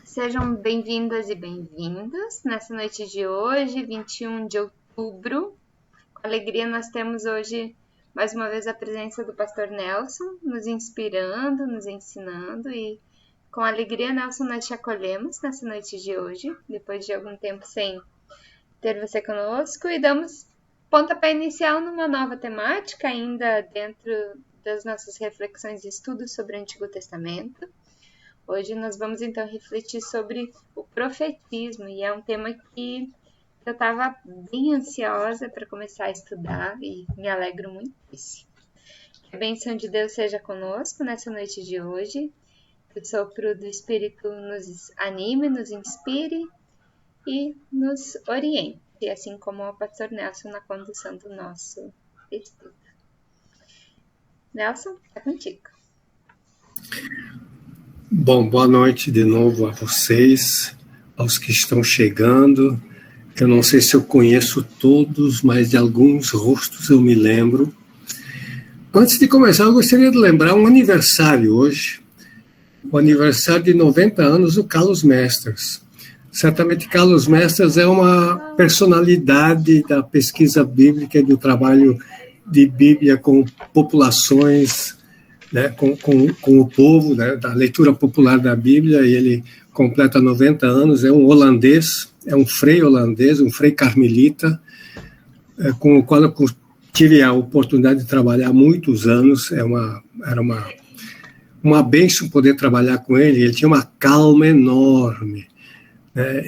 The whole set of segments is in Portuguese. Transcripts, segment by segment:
Sejam bem-vindas e bem-vindos nessa noite de hoje, 21 de outubro. Com alegria nós temos hoje, mais uma vez, a presença do pastor Nelson, nos inspirando, nos ensinando e com alegria, Nelson, nós te acolhemos nessa noite de hoje, depois de algum tempo sem ter você conosco, e damos pontapé inicial numa nova temática, ainda dentro das nossas reflexões e estudos sobre o Antigo Testamento. Hoje nós vamos então refletir sobre o profetismo, e é um tema que eu estava bem ansiosa para começar a estudar e me alegro muitíssimo. Que a bênção de Deus seja conosco nessa noite de hoje, que o sopro do Espírito nos anime, nos inspire e nos oriente, assim como o pastor Nelson na condução do nosso estudo. Nelson, é contigo. Bom, boa noite de novo a vocês, aos que estão chegando. Eu não sei se eu conheço todos, mas de alguns rostos eu me lembro. Antes de começar, eu gostaria de lembrar um aniversário hoje, o aniversário de 90 anos do Carlos Mestras. Certamente Carlos Mestras é uma personalidade da pesquisa bíblica e do trabalho de Bíblia com populações, né, com o povo, né, da leitura popular da Bíblia, e ele completa 90 anos, é um holandês, é um frei holandês, um frei carmelita, com o qual eu tive a oportunidade de trabalhar há muitos anos. Era uma bênção poder trabalhar com ele tinha uma calma enorme, né,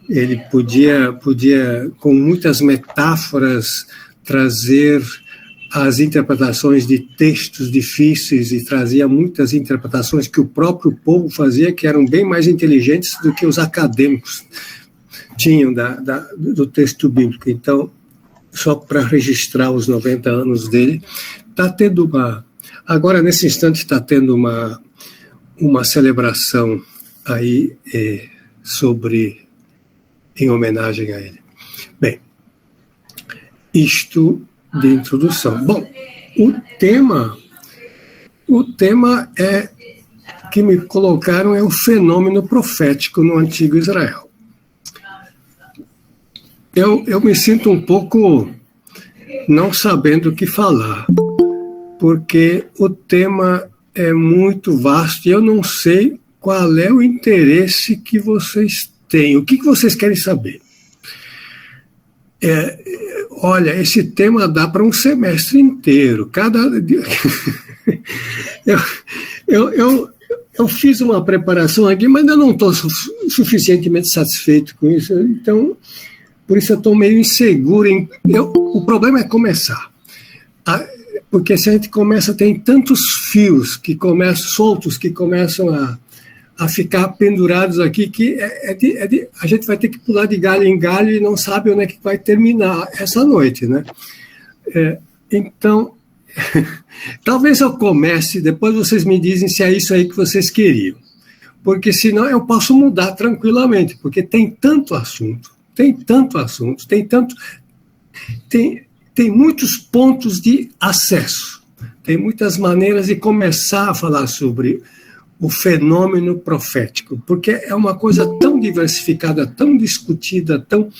ele podia, com muitas metáforas, trazer as interpretações de textos difíceis, e trazia muitas interpretações que o próprio povo fazia, que eram bem mais inteligentes do que os acadêmicos tinham do texto bíblico. Então, só para registrar os 90 anos dele, está tendo agora nesse instante está tendo uma celebração aí em homenagem a ele. Bem, isto de introdução. Bom, o tema que me colocaram é o fenômeno profético no Antigo Israel. Eu me sinto um pouco não sabendo o que falar, porque o tema é muito vasto e eu não sei qual é o interesse que vocês têm. O que vocês querem saber? Olha, esse tema dá para um semestre inteiro. Eu fiz uma preparação aqui, mas eu não estou suficientemente satisfeito com isso. Então, por isso eu estou meio inseguro. O problema é começar. Porque se a gente começa, tem tantos fios que começam soltos, que começam a ficar pendurados aqui, que a gente vai ter que pular de galho em galho e não sabe onde é que vai terminar essa noite, né? Então, talvez eu comece, depois vocês me dizem se é isso aí que vocês queriam, porque senão eu posso mudar tranquilamente, porque tem muitos pontos de acesso, tem muitas maneiras de começar a falar sobre o fenômeno profético, porque é uma coisa tão diversificada, tão discutida, tão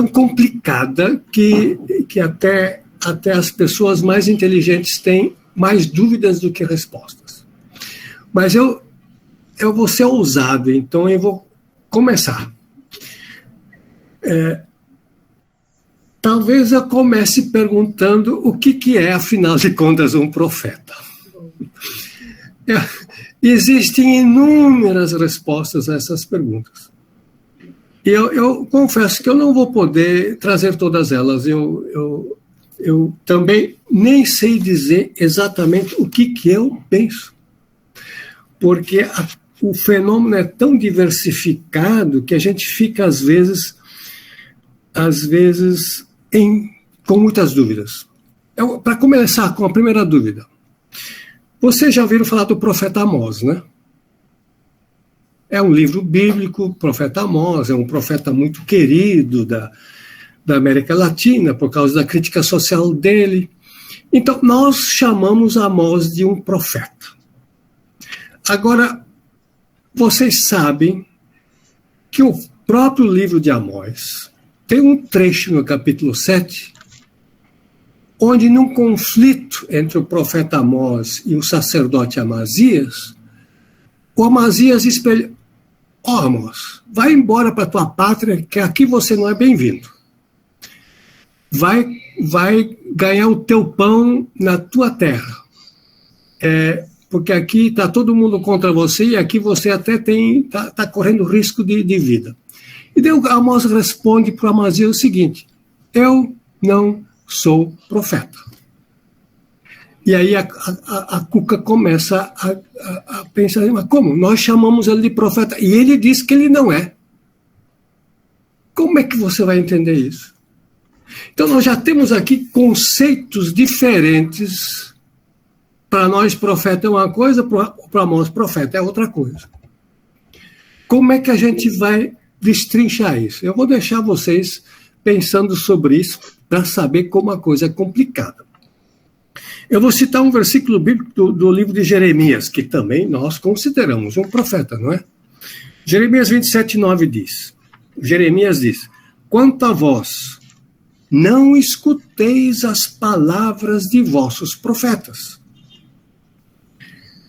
complicada, que até as pessoas mais inteligentes têm mais dúvidas do que respostas. Mas eu vou ser ousado, então eu vou começar. Talvez eu comece perguntando o que é, afinal de contas, um profeta. Existem inúmeras respostas a essas perguntas. E eu confesso que eu não vou poder trazer todas elas. Eu também nem sei dizer exatamente o que eu penso. Porque o fenômeno é tão diversificado que a gente fica, às vezes com muitas dúvidas. Para começar com a primeira dúvida, vocês já ouviram falar do profeta Amós, né? É um livro bíblico. O profeta Amós é um profeta muito querido da América Latina, por causa da crítica social dele. Então, nós chamamos Amós de um profeta. Agora, vocês sabem que o próprio livro de Amós tem um trecho no capítulo 7, onde num conflito entre o profeta Amós e o sacerdote Amazias, o Amazias espelha: Amós, vai embora para a tua pátria, que aqui você não é bem-vindo. Vai ganhar o teu pão na tua terra. Porque aqui está todo mundo contra você e aqui você até está correndo risco de vida. E daí o Amós responde para o Amazias o seguinte: eu não sou profeta. E aí a Cuca começa a pensar: mas como? Nós chamamos ele de profeta e ele diz que ele não é. Como é que você vai entender isso? Então nós já temos aqui conceitos diferentes. Para nós, profeta é uma coisa, para Amós, profeta é outra coisa. Como é que a gente vai destrinchar isso? Eu vou deixar vocês pensando sobre isso para saber como a coisa é complicada. Eu vou citar um versículo bíblico do livro de Jeremias, que também nós consideramos um profeta, não é? Jeremias 27:9 diz, Jeremias diz: quanto a vós, não escuteis as palavras de vossos profetas.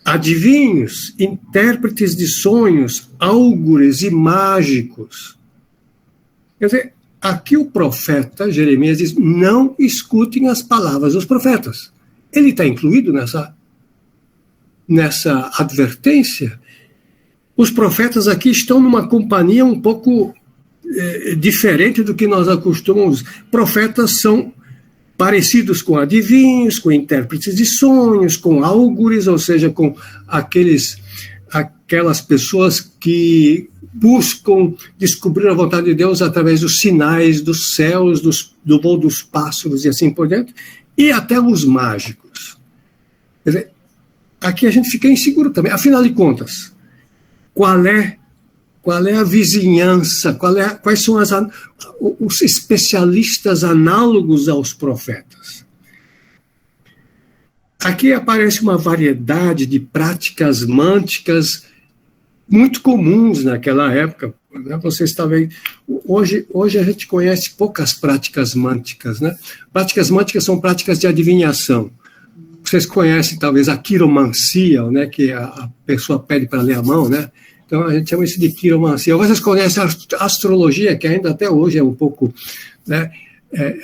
Adivinhos, intérpretes de sonhos, áugures e mágicos. Quer dizer, aqui o profeta Jeremias diz: não escutem as palavras dos profetas. Ele está incluído nessa advertência. Os profetas aqui estão numa companhia um pouco diferente do que nós acostumamos. Profetas são parecidos com adivinhos, com intérpretes de sonhos, com áugures, ou seja, com aquelas pessoas que buscam descobrir a vontade de Deus através dos sinais dos céus, do voo dos pássaros e assim por diante, e até os mágicos. Quer dizer, aqui a gente fica inseguro também. Afinal de contas, qual é a vizinhança, quais são os especialistas análogos aos profetas? Aqui aparece uma variedade de práticas mânticas muito comuns naquela época. Né? Vocês talvez hoje a gente conhece poucas práticas mânticas, né? Práticas mânticas são práticas de adivinhação. Vocês conhecem talvez a quiromancia, né? Que a pessoa pede para ler a mão, né? Então, a gente chama isso de quiromancia. Vocês conhecem a astrologia, que ainda até hoje é um pouco, né,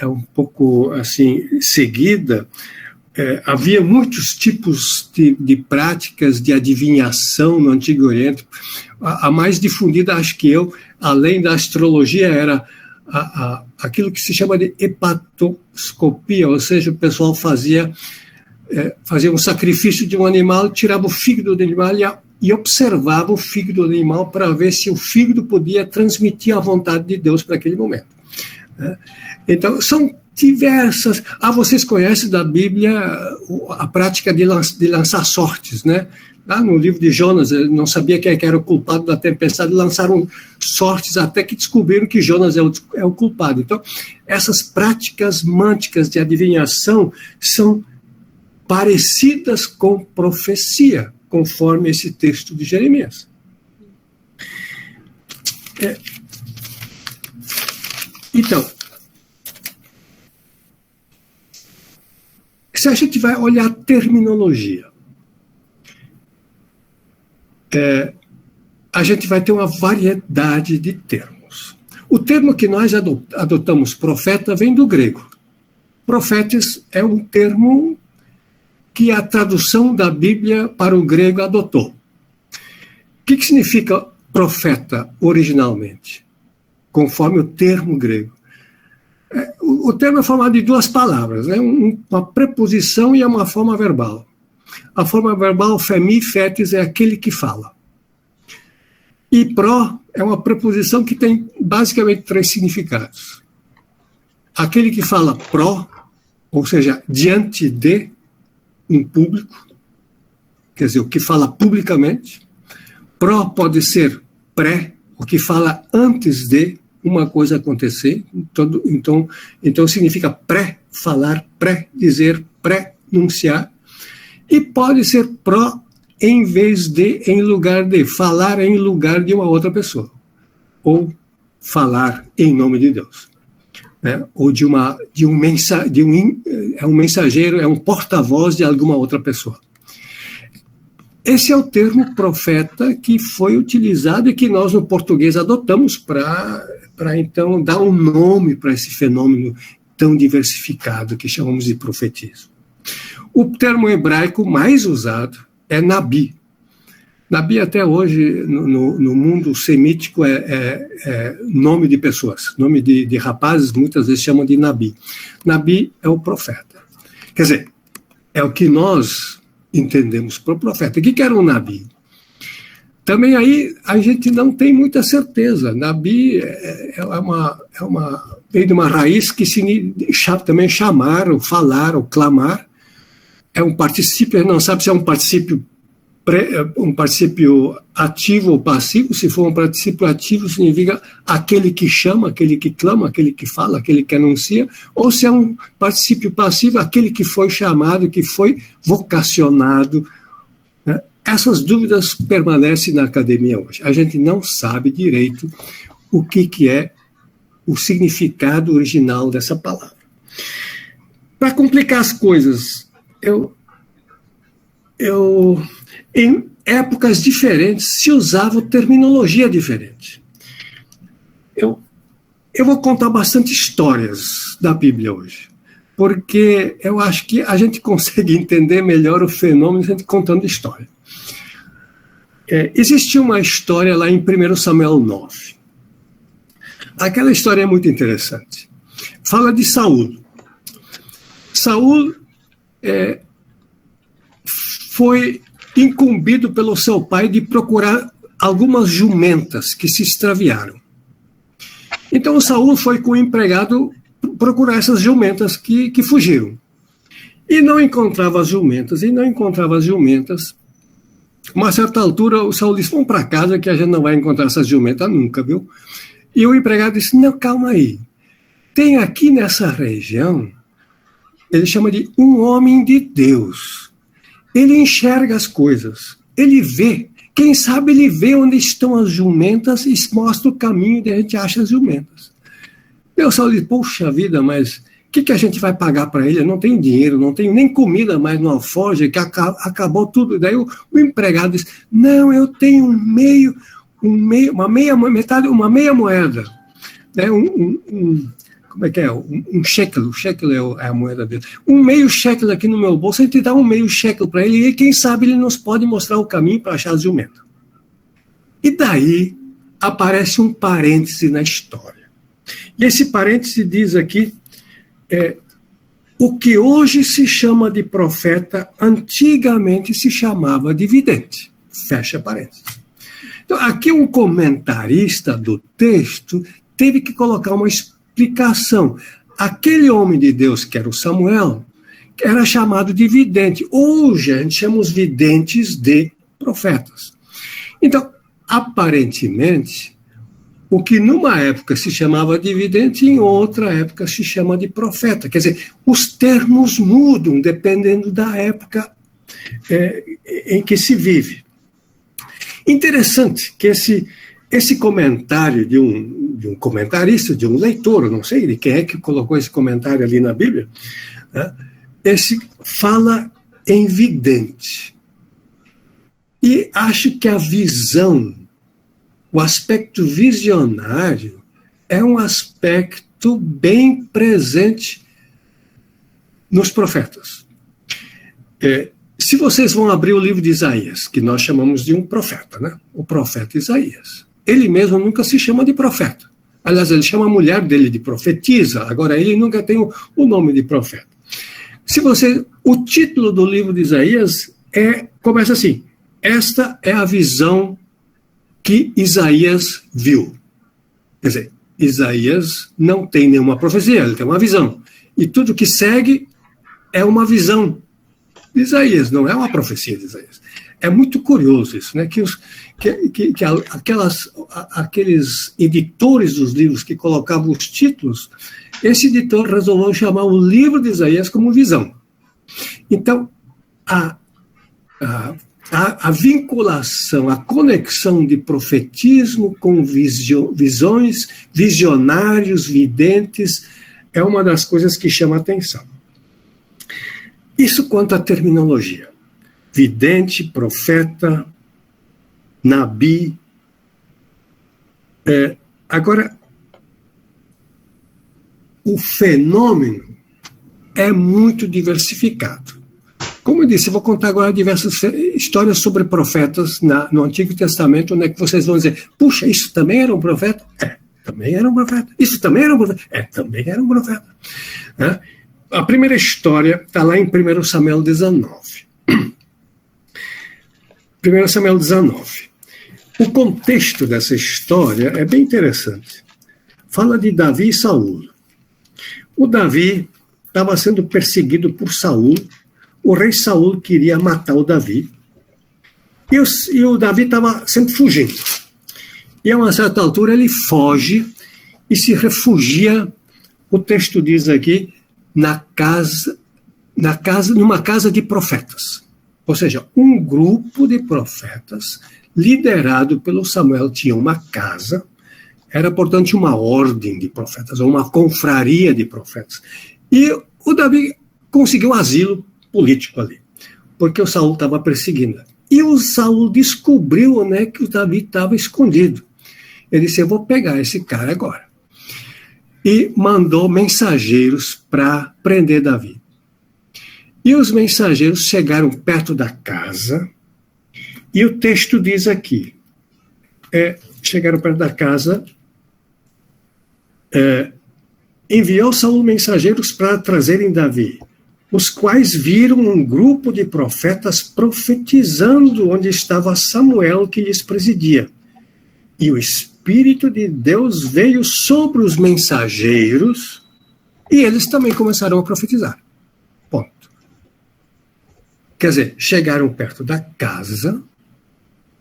um pouco assim, seguida. Havia muitos tipos de práticas de adivinhação no Antigo Oriente. A mais difundida, acho que além da astrologia, era aquilo que se chama de hepatoscopia, ou seja, o pessoal fazia um sacrifício de um animal, tirava o fígado do animal e observava o fígado do animal para ver se o fígado podia transmitir a vontade de Deus para aquele momento. Então, são diversas... vocês conhecem da Bíblia a prática de lançar sortes, né? Lá no livro de Jonas, não sabia quem era o culpado da tempestade, lançaram sortes até que descobriram que Jonas é o culpado. Então, essas práticas mânticas de adivinhação são parecidas com profecia, conforme esse texto de Jeremias. Então, se a gente vai olhar a terminologia, a gente vai ter uma variedade de termos. O termo que nós adotamos, profeta, vem do grego. Profetes é um termo que a tradução da Bíblia para o grego adotou. O que significa profeta originalmente? Conforme o termo grego. O termo é formado de duas palavras, né? Uma preposição e uma forma verbal. A forma verbal, femi, fetis, é aquele que fala. E pró é uma preposição que tem basicamente 3 significados. Aquele que fala pró, ou seja, diante de um público, quer dizer, o que fala publicamente. Pró pode ser pré, o que fala antes de uma coisa acontecer. Então significa pré-falar, pré-dizer, pré-nunciar. E pode ser pró em vez de, em lugar de, falar em lugar de uma outra pessoa, ou falar em nome de Deus, né? Ou é um mensageiro, é um porta-voz de alguma outra pessoa. Esse é o termo profeta que foi utilizado e que nós no português adotamos para então dar um nome para esse fenômeno tão diversificado que chamamos de profetismo. O termo hebraico mais usado é Nabi. Nabi até hoje, no mundo semítico, é nome de pessoas, nome de rapazes, muitas vezes chamam de Nabi. Nabi é o profeta. Quer dizer, é o que nós entendemos por profeta. O que era um Nabi? Também aí a gente não tem muita certeza. Nabi vem de uma raiz que também chamar, ou falar, ou clamar. É um particípio, não sabe se é um particípio ativo ou passivo. Se for um particípio ativo, significa aquele que chama, aquele que clama, aquele que fala, aquele que anuncia, ou se é um particípio passivo, aquele que foi chamado, que foi vocacionado, né? Essas dúvidas permanecem na academia hoje. A gente não sabe direito o que é o significado original dessa palavra. Para complicar as coisas, em épocas diferentes se usava terminologia diferente. Eu vou contar bastante histórias da Bíblia hoje, porque eu acho que a gente consegue entender melhor o fenômeno a gente contando história. Existiu uma história lá em 1 Samuel 9. Aquela história é muito interessante. Fala de Saul. Saul foi incumbido pelo seu pai de procurar algumas jumentas que se extraviaram. Então Saul foi com o empregado procurar essas jumentas que fugiram. E não encontrava as jumentas, Uma certa altura o Saul disse, vamos para casa que a gente não vai encontrar essas jumentas nunca, viu? E o empregado disse, não, calma aí. Tem aqui nessa região, ele chama de um homem de Deus. Ele enxerga as coisas, ele vê. Quem sabe ele vê onde estão as jumentas e mostra o caminho onde a gente acha as jumentas. Eu só disse, poxa vida, mas o que a gente vai pagar para ele? Eu não tenho dinheiro, não tenho nem comida mais no alforje, que acabou tudo. Daí o empregado disse, não, eu tenho uma meia moeda. Né? Como é que é? Um shekel. O shekel é a moeda dele. Um meio shekel aqui no meu bolso, a gente dá um meio shekel para ele, e quem sabe ele nos pode mostrar o caminho para achar as jumentas. E daí aparece um parêntese na história. E esse parêntese diz aqui, o que hoje se chama de profeta, antigamente se chamava de vidente. Fecha parênteses. Então, aqui um comentarista do texto teve que colocar uma explicação. Aquele homem de Deus, que era o Samuel, era chamado de vidente. Hoje a gente chama os videntes de profetas. Então, aparentemente, o que numa época se chamava de vidente, em outra época se chama de profeta. Quer dizer, os termos mudam dependendo da época em que se vive. Interessante que esse comentário de um comentarista, de um leitor, eu não sei de quem é que colocou esse comentário ali na Bíblia, né? Esse fala em vidente. E acho que a visão, o aspecto visionário, é um aspecto bem presente nos profetas. Se vocês vão abrir o livro de Isaías, que nós chamamos de um profeta, né? O profeta Isaías. Ele mesmo nunca se chama de profeta. Aliás, ele chama a mulher dele de profetisa, agora ele nunca tem o nome de profeta. O título do livro de Isaías começa assim, esta é a visão que Isaías viu. Quer dizer, Isaías não tem nenhuma profecia, ele tem uma visão. E tudo que segue é uma visão de Isaías, não é uma profecia de Isaías. É muito curioso isso, né? Aqueles editores dos livros que colocavam os títulos, esse editor resolveu chamar o livro de Isaías como visão. Então, a vinculação, a conexão de profetismo com visões, visionários, videntes, é uma das coisas que chama a atenção. Isso quanto à terminologia. Vidente, profeta, nabi. Agora, o fenômeno é muito diversificado. Como eu disse, eu vou contar agora diversas histórias sobre profetas no Antigo Testamento, onde é que vocês vão dizer, puxa, isso também era um profeta? Também era um profeta. Isso também era um profeta? Também era um profeta. A primeira história está lá em 1 Samuel 19. 1 Samuel 19. O contexto dessa história é bem interessante. Fala de Davi e Saul. O Davi estava sendo perseguido por Saul. O rei Saul queria matar o Davi. E o Davi estava sempre fugindo. E a uma certa altura ele foge e se refugia, o texto diz aqui, numa casa de profetas. Ou seja, um grupo de profetas liderado pelo Samuel tinha uma casa, era, portanto, uma ordem de profetas, ou uma confraria de profetas. E o Davi conseguiu asilo político ali, porque o Saul estava perseguindo. E o Saul descobriu onde é que o Davi estava escondido. Ele disse, eu vou pegar esse cara agora. E mandou mensageiros para prender Davi. E os mensageiros chegaram perto da casa, e o texto diz aqui, chegaram perto da casa, enviou Saul mensageiros para trazerem Davi, os quais viram um grupo de profetas profetizando onde estava Samuel que lhes presidia. E o Espírito de Deus veio sobre os mensageiros e eles também começaram a profetizar. Ponto. Quer dizer, chegaram perto da casa,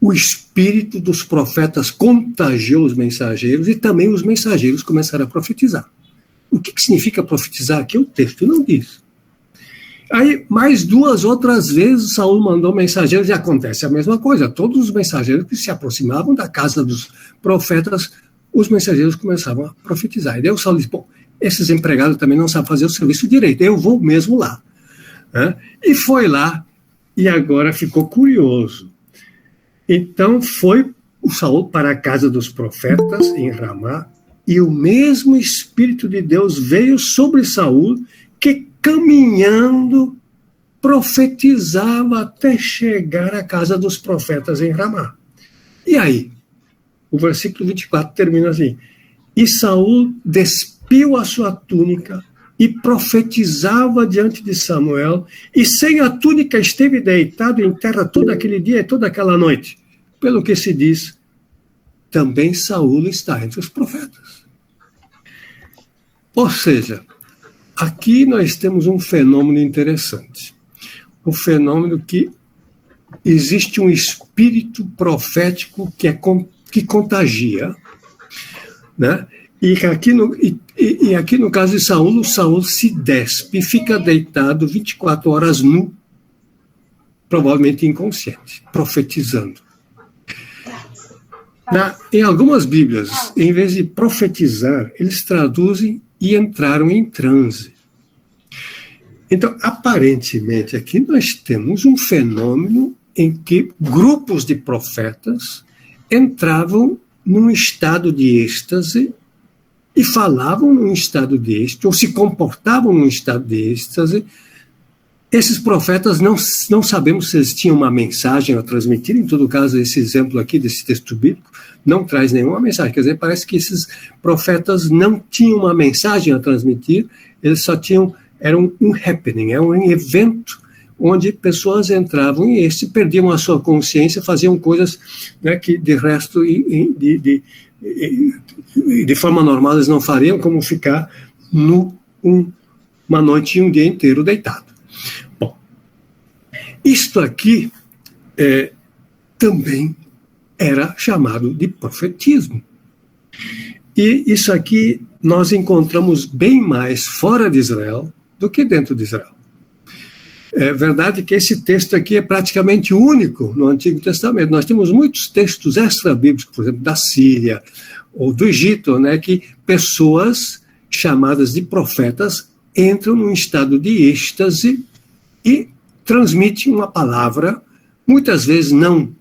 o Espírito dos profetas contagiou os mensageiros e também os mensageiros começaram a profetizar. O que significa profetizar aqui? O texto não diz. Aí, mais 2 outras vezes, Saul mandou mensageiros e acontece a mesma coisa. Todos os mensageiros que se aproximavam da casa dos profetas, os mensageiros começavam a profetizar. E daí o Saul disse, esses empregados também não sabem fazer o serviço direito, eu vou mesmo lá. E foi lá, e agora ficou curioso. Então foi o Saul para a casa dos profetas, em Ramá, e o mesmo Espírito de Deus veio sobre Saul, que caminhando, profetizava até chegar à casa dos profetas em Ramá. E aí, o versículo 24 termina assim, e Saul despiu a sua túnica e profetizava diante de Samuel, e sem a túnica esteve deitado em terra todo aquele dia e toda aquela noite. Pelo que se diz, também Saul está entre os profetas. Ou seja, aqui nós temos um fenômeno interessante. O fenômeno que existe um espírito profético que contagia, né? E aqui no caso de Saul, o Saul se despe, fica deitado 24 horas nu, provavelmente inconsciente, profetizando. Em algumas Bíblias, em vez de profetizar, eles traduzem e entraram em transe. Então, aparentemente, aqui nós temos um fenômeno em que grupos de profetas entravam num estado de êxtase e falavam num estado de êxtase, ou se comportavam num estado de êxtase. Esses profetas, não sabemos se eles tinham uma mensagem a transmitir. Em todo caso, esse exemplo aqui desse texto bíblico não traz nenhuma mensagem. Quer dizer, parece que esses profetas não tinham uma mensagem a transmitir, eles só tinham, era um happening, era um evento onde pessoas entravam e se perdiam a sua consciência, faziam coisas, né, que de resto, de forma normal, eles não fariam, como ficar uma noite e um dia inteiro deitado. Bom, isto aqui também era chamado de profetismo. E isso aqui nós encontramos bem mais fora de Israel do que dentro de Israel. É verdade que esse texto aqui é praticamente único no Antigo Testamento. Nós temos muitos textos extra-bíblicos, por exemplo, da Síria ou do Egito, né, que pessoas chamadas de profetas entram num estado de êxtase e transmitem uma palavra, muitas vezes não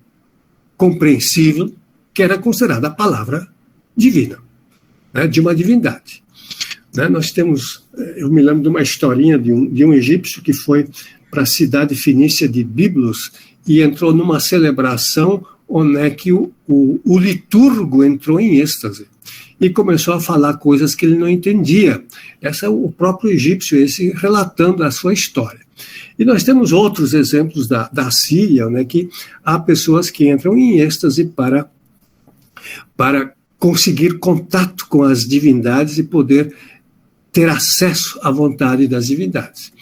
compreensível, que era considerada a palavra divina, né, de uma divindade. Né, nós temos, eu me lembro de uma historinha de um egípcio que foi para a cidade fenícia de Biblos e entrou numa celebração onde é que o liturgo entrou em êxtase e começou a falar coisas que ele não entendia. Esse é o próprio egípcio, esse relatando a sua história. E nós temos outros exemplos da Síria, né, que há pessoas que entram em êxtase para conseguir contato com as divindades e poder ter acesso à vontade das divindades.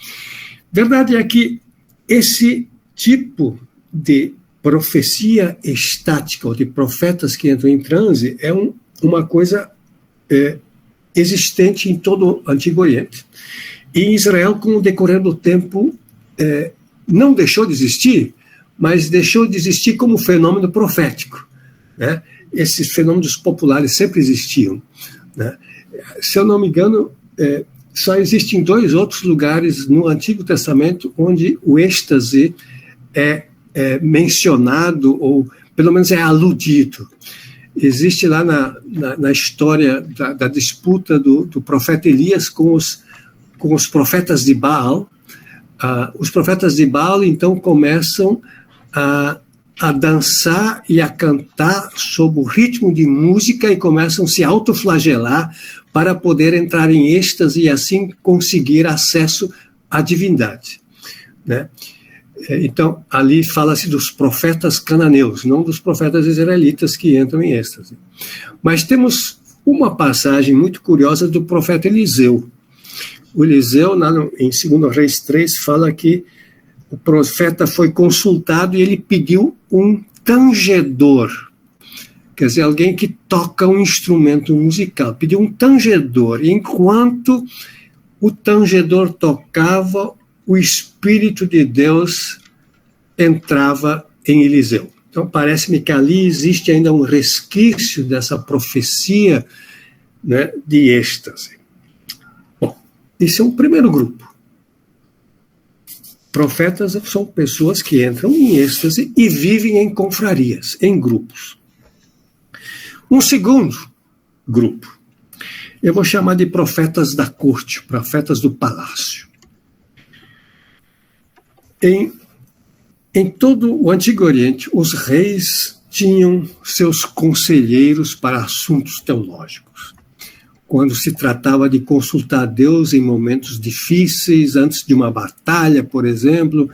Verdade é que esse tipo de profecia estática, ou de profetas que entram em transe, é uma coisa existente em todo o Antigo Oriente. E em Israel, com o decorrer do tempo, não deixou de existir, mas deixou de existir como fenômeno profético, né? Esses fenômenos populares sempre existiam, né? Se eu não me engano, só existem 2 outros lugares no Antigo Testamento onde o êxtase é mencionado, ou pelo menos é aludido. Existe lá na história da disputa do profeta Elias com os profetas de Baal. Os profetas de Baal, então, começam a dançar e a cantar sob o ritmo de música e começam a se autoflagelar para poder entrar em êxtase e assim conseguir acesso à divindade, né? Então, ali fala-se dos profetas cananeus, não dos profetas israelitas que entram em êxtase. Mas temos uma passagem muito curiosa do profeta Eliseu. O Eliseu, em 2 Reis 3, fala que o profeta foi consultado e ele pediu um tangedor. Quer dizer, alguém que toca um instrumento musical. Pediu um tangedor. E enquanto o tangedor tocava, o Espírito de Deus entrava em Eliseu. Então, parece-me que ali existe ainda um resquício dessa profecia, né, de êxtase. Bom, esse é um primeiro grupo. Profetas são pessoas que entram em êxtase e vivem em confrarias, em grupos. Um segundo grupo, eu vou chamar de profetas da corte, profetas do palácio. Em todo o Antigo Oriente, os reis tinham seus conselheiros para assuntos teológicos. Quando se tratava de consultar Deus em momentos difíceis, antes de uma batalha, por exemplo,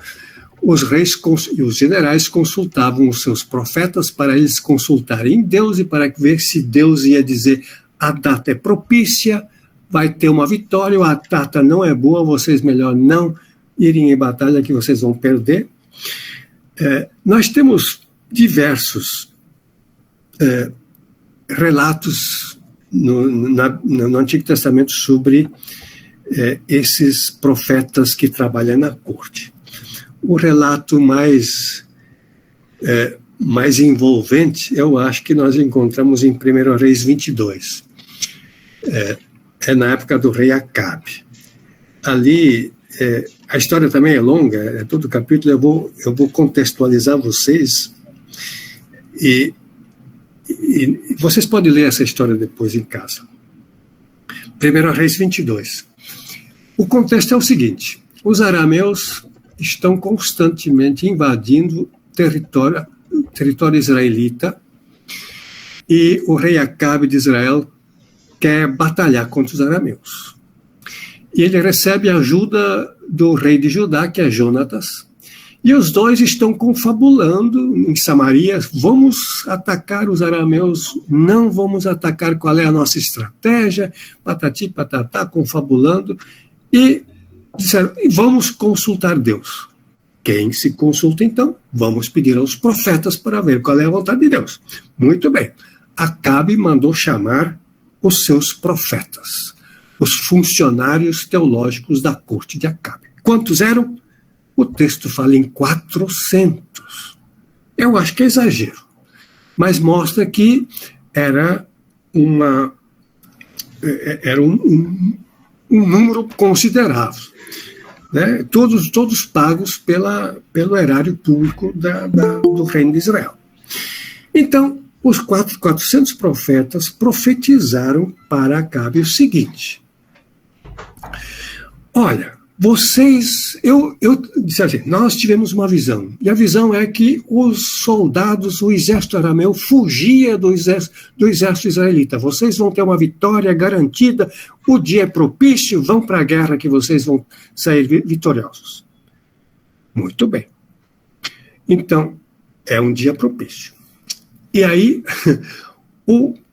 os reis e os generais consultavam os seus profetas para eles consultarem Deus e para ver se Deus ia dizer: a data é propícia, vai ter uma vitória, a data não é boa, vocês melhor não irem em batalha que vocês vão perder. Nós temos diversos relatos no Antigo Testamento sobre esses profetas que trabalham na corte. O relato mais envolvente, eu acho que nós encontramos em 1 Reis 22. É na época do rei Acabe. Ali, a história também é longa, todo o capítulo, eu vou contextualizar vocês, e vocês podem ler essa história depois em casa. 1 Reis 22. O contexto é o seguinte: os arameus estão constantemente invadindo território israelita, e o rei Acabe de Israel quer batalhar contra os arameus. E ele recebe a ajuda do rei de Judá, que é Jonatas, e os dois estão confabulando em Samaria: vamos atacar os arameus, não vamos atacar, qual é a nossa estratégia, patati, patatá, confabulando, e disseram: vamos consultar Deus. Quem se consulta, então? Vamos pedir aos profetas para ver qual é a vontade de Deus. Muito bem. Acabe mandou chamar os seus profetas, os funcionários teológicos da corte de Acabe. Quantos eram? O texto fala em 400. Eu acho que é exagero, mas mostra que era um número considerável, né? Todos pagos pelo erário público do reino de Israel. Então, os 400 profetas profetizaram para Acabe o seguinte: olha, eu disse assim, nós tivemos uma visão, e a visão é que os soldados, o exército arameu, fugia do exército israelita. Vocês vão ter uma vitória garantida, o dia é propício, vão para a guerra que vocês vão sair vitoriosos. Muito bem. Então, é um dia propício. E aí,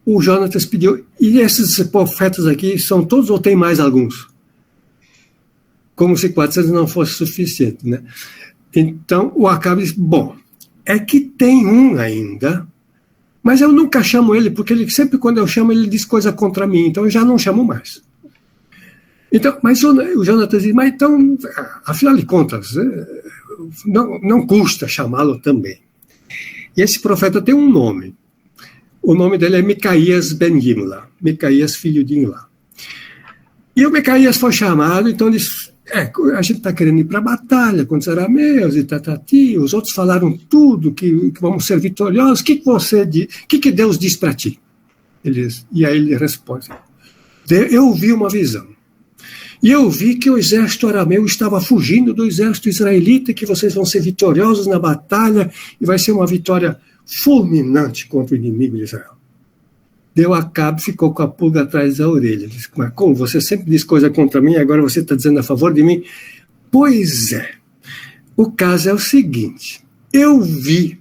o Jonatas pediu, e esses profetas aqui são todos ou tem mais alguns? Como se 400 não fosse suficiente, né? Então, o Acabe disse, bom, é que tem um ainda, mas eu nunca chamo ele, porque ele sempre quando eu chamo, ele diz coisa contra mim, então eu já não chamo mais. Então, mas o Jonatas diz, mas então, afinal de contas, não custa chamá-lo também. E esse profeta tem um nome. O nome dele é Micaías ben Gimla, Micaías filho de Imlá. E o Micaías foi chamado, então disse, a gente está querendo ir para a batalha contra os arameus e tatati, os outros falaram tudo, que vamos ser vitoriosos, o que Deus diz para ti? E aí ele responde, eu vi uma visão, e eu vi que o exército arameu estava fugindo do exército israelita, que vocês vão ser vitoriosos na batalha, e vai ser uma vitória fulminante contra o inimigo de Israel. Deu a cabo, ficou com a pulga atrás da orelha. Disse, mas como? Você sempre diz coisa contra mim, agora você está dizendo a favor de mim? Pois é. O caso é o seguinte, eu vi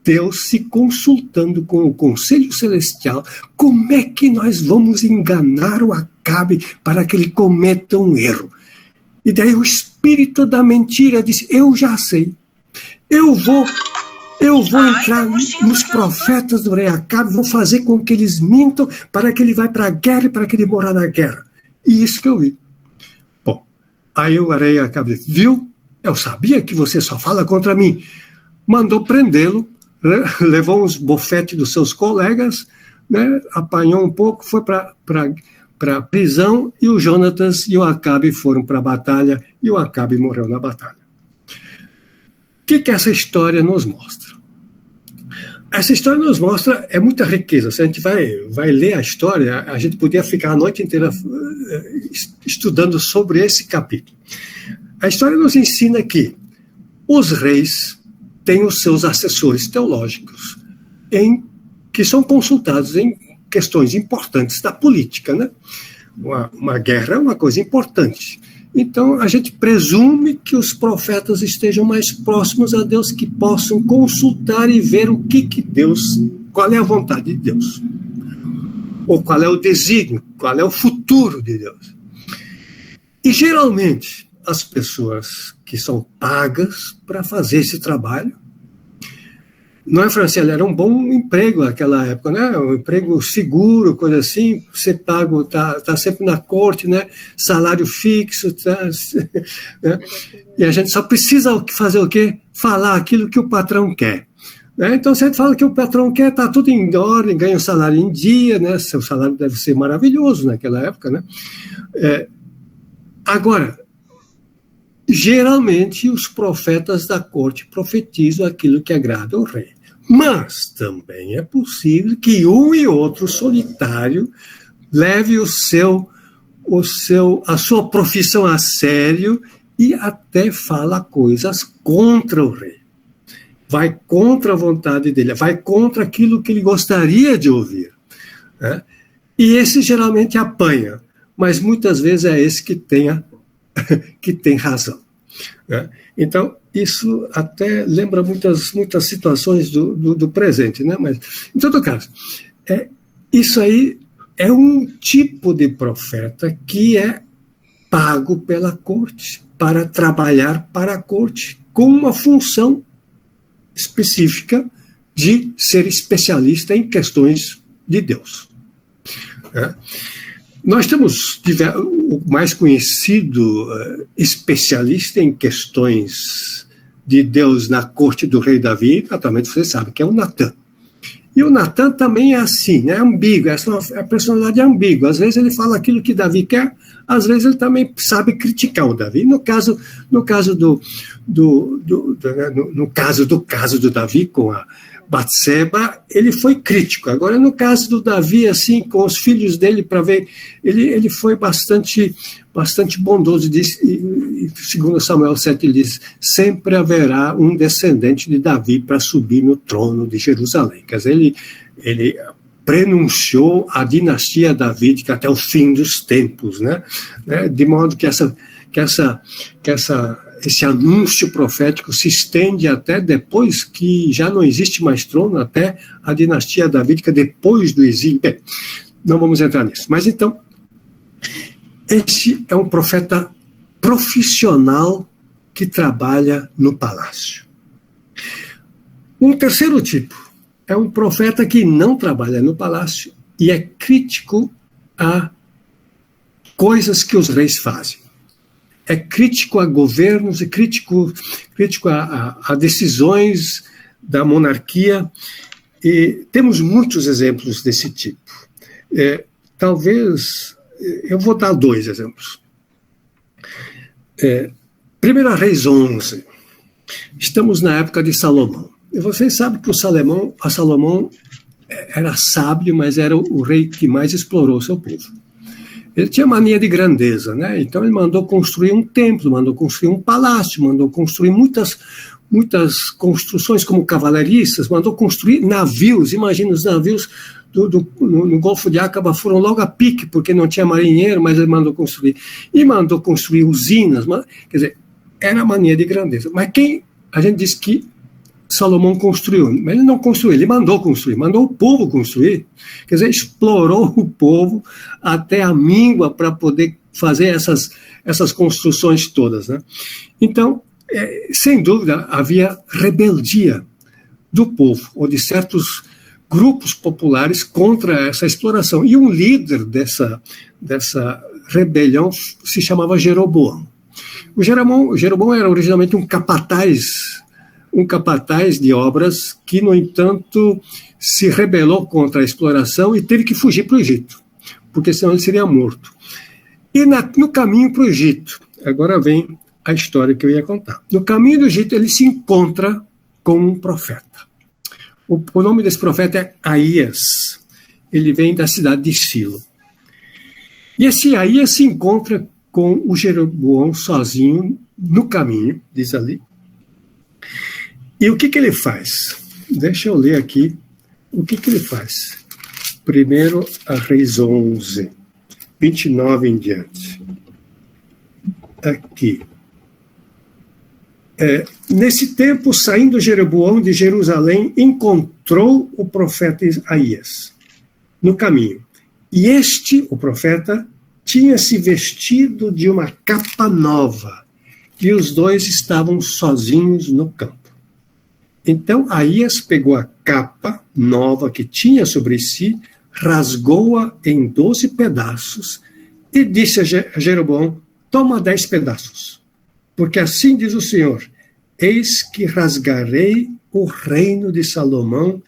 Deus se consultando com o Conselho Celestial, como é que nós vamos enganar o Acabe para que ele cometa um erro? E daí o espírito da mentira disse, eu já sei, eu vou entrar nos profetas do rei Acabe, vou fazer com que eles mintam para que ele vá para a guerra e para que ele morra na guerra. E isso que eu vi. Bom, aí o rei Acabe disse, viu? Eu sabia que você só fala contra mim. Mandou prendê-lo, levou uns bofetes dos seus colegas, né, apanhou um pouco, foi para a prisão, e o Jonatas e o Acabe foram para a batalha, e o Acabe morreu na batalha. O que essa história nos mostra? Essa história nos mostra muita riqueza. Se a gente vai ler a história, a gente podia ficar a noite inteira estudando sobre esse capítulo. A história nos ensina que os reis têm os seus assessores teológicos que são consultados em questões importantes da política, né? Uma guerra é uma coisa importante. Então, a gente presume que os profetas estejam mais próximos a Deus, que possam consultar e ver o que Deus, qual é a vontade de Deus, ou qual é o desígnio, qual é o futuro de Deus. E, geralmente, as pessoas que são pagas para fazer esse trabalho, não é, Franciele? Era um bom emprego naquela época, né? Um emprego seguro, coisa assim, você pago, tá sempre na corte, né? Salário fixo, né? E a gente só precisa fazer o quê? Falar aquilo que o patrão quer. Né? Então, se a gente fala que o patrão quer, tá tudo em ordem, ganha o salário em dia, né? Seu salário deve ser maravilhoso naquela época, né? Agora, geralmente os profetas da corte profetizam aquilo que agrada ao rei. Mas também é possível que um e outro solitário leve a sua profissão a sério e até fala coisas contra o rei. Vai contra a vontade dele, vai contra aquilo que ele gostaria de ouvir. Né? E esse geralmente apanha, mas muitas vezes é esse que tem razão. Né? Então, isso até lembra muitas situações do presente, né? Mas, em todo caso, isso aí é um tipo de profeta que é pago pela corte para trabalhar para a corte, com uma função específica de ser especialista em questões de Deus. Né? Nós temos o mais conhecido especialista em questões de Deus na corte do rei Davi, naturalmente você sabe, que é o Natan. E o Natan também é assim, né? É ambíguo, a personalidade é ambígua. Às vezes ele fala aquilo que Davi quer, às vezes ele também sabe criticar o Davi. No caso do Davi com a Batseba, ele foi crítico. Agora, no caso do Davi, assim, com os filhos dele, para ver, ele foi bastante bondoso. E segundo Samuel 7, ele diz, sempre haverá um descendente de Davi para subir no trono de Jerusalém. Quer dizer, ele prenunciou a dinastia davídica até o fim dos tempos, né? De modo que esse anúncio profético se estende até depois que já não existe mais trono, até a dinastia davídica depois do exílio. Bem, não vamos entrar nisso. Mas então, esse é um profeta profissional que trabalha no palácio. Um terceiro tipo é um profeta que não trabalha no palácio e é crítico a coisas que os reis fazem. É crítico a governos, é crítico a decisões da monarquia, e temos muitos exemplos desse tipo. Talvez, eu vou dar 2 exemplos. 1 Reis 11, estamos na época de Salomão. E vocês sabem que Salomão era sábio, mas era o rei que mais explorou o seu povo. Ele tinha mania de grandeza, né? Então ele mandou construir um templo, mandou construir um palácio, mandou construir muitas construções como cavalaristas, mandou construir navios. Imagina, os navios no Golfo de Aqaba foram logo a pique, porque não tinha marinheiro, mas ele mandou construir. E mandou construir usinas, quer dizer, era mania de grandeza. Mas a gente diz que Salomão construiu, mas ele não construiu, ele mandou construir, mandou o povo construir, quer dizer, explorou o povo até a míngua para poder fazer essas construções todas, né? Então, sem dúvida, havia rebeldia do povo, ou de certos grupos populares contra essa exploração, e um líder dessa rebelião se chamava Jeroboão. O Jeroboão era originalmente um capataz de obras que, no entanto, se rebelou contra a exploração e teve que fugir para o Egito, porque senão ele seria morto. E no caminho para o Egito, agora vem a história que eu ia contar. No caminho do Egito, ele se encontra com um profeta. O nome desse profeta é Aías. Ele vem da cidade de Silo. E esse Aías se encontra com o Jeroboão sozinho no caminho, diz ali. E o que ele faz? Deixa eu ler aqui o que ele faz. 1 Reis 11, 29 em diante. Aqui. Nesse tempo, saindo Jeroboão de Jerusalém, encontrou o profeta Aías no caminho. E o profeta, tinha se vestido de uma capa nova, e os dois estavam sozinhos no campo. Então Aías pegou a capa nova que tinha sobre si, rasgou-a em 12 pedaços e disse a Jeroboão, toma 10 pedaços, porque assim diz o Senhor, eis que rasgarei o reino de Salomão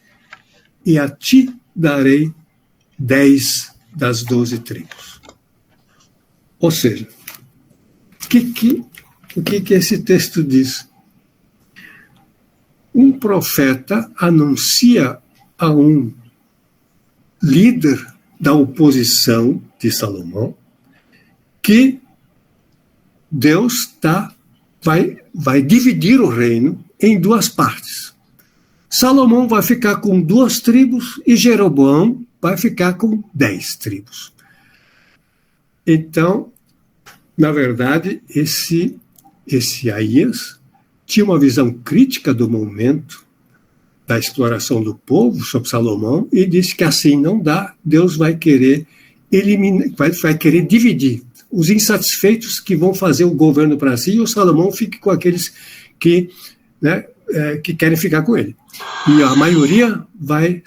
e a ti darei 10 das 12 tribos. Ou seja, o que esse texto diz? Um profeta anuncia a um líder da oposição de Salomão que Deus vai dividir o reino em 2 partes. Salomão vai ficar com 2 tribos e Jeroboão vai ficar com 10 tribos. Então, na verdade, esse Aías tinha uma visão crítica do momento da exploração do povo sobre Salomão e disse que assim não dá, Deus vai querer eliminar, vai querer dividir os insatisfeitos que vão fazer o governo para si e o Salomão fique com aqueles que querem ficar com ele. E a maioria vai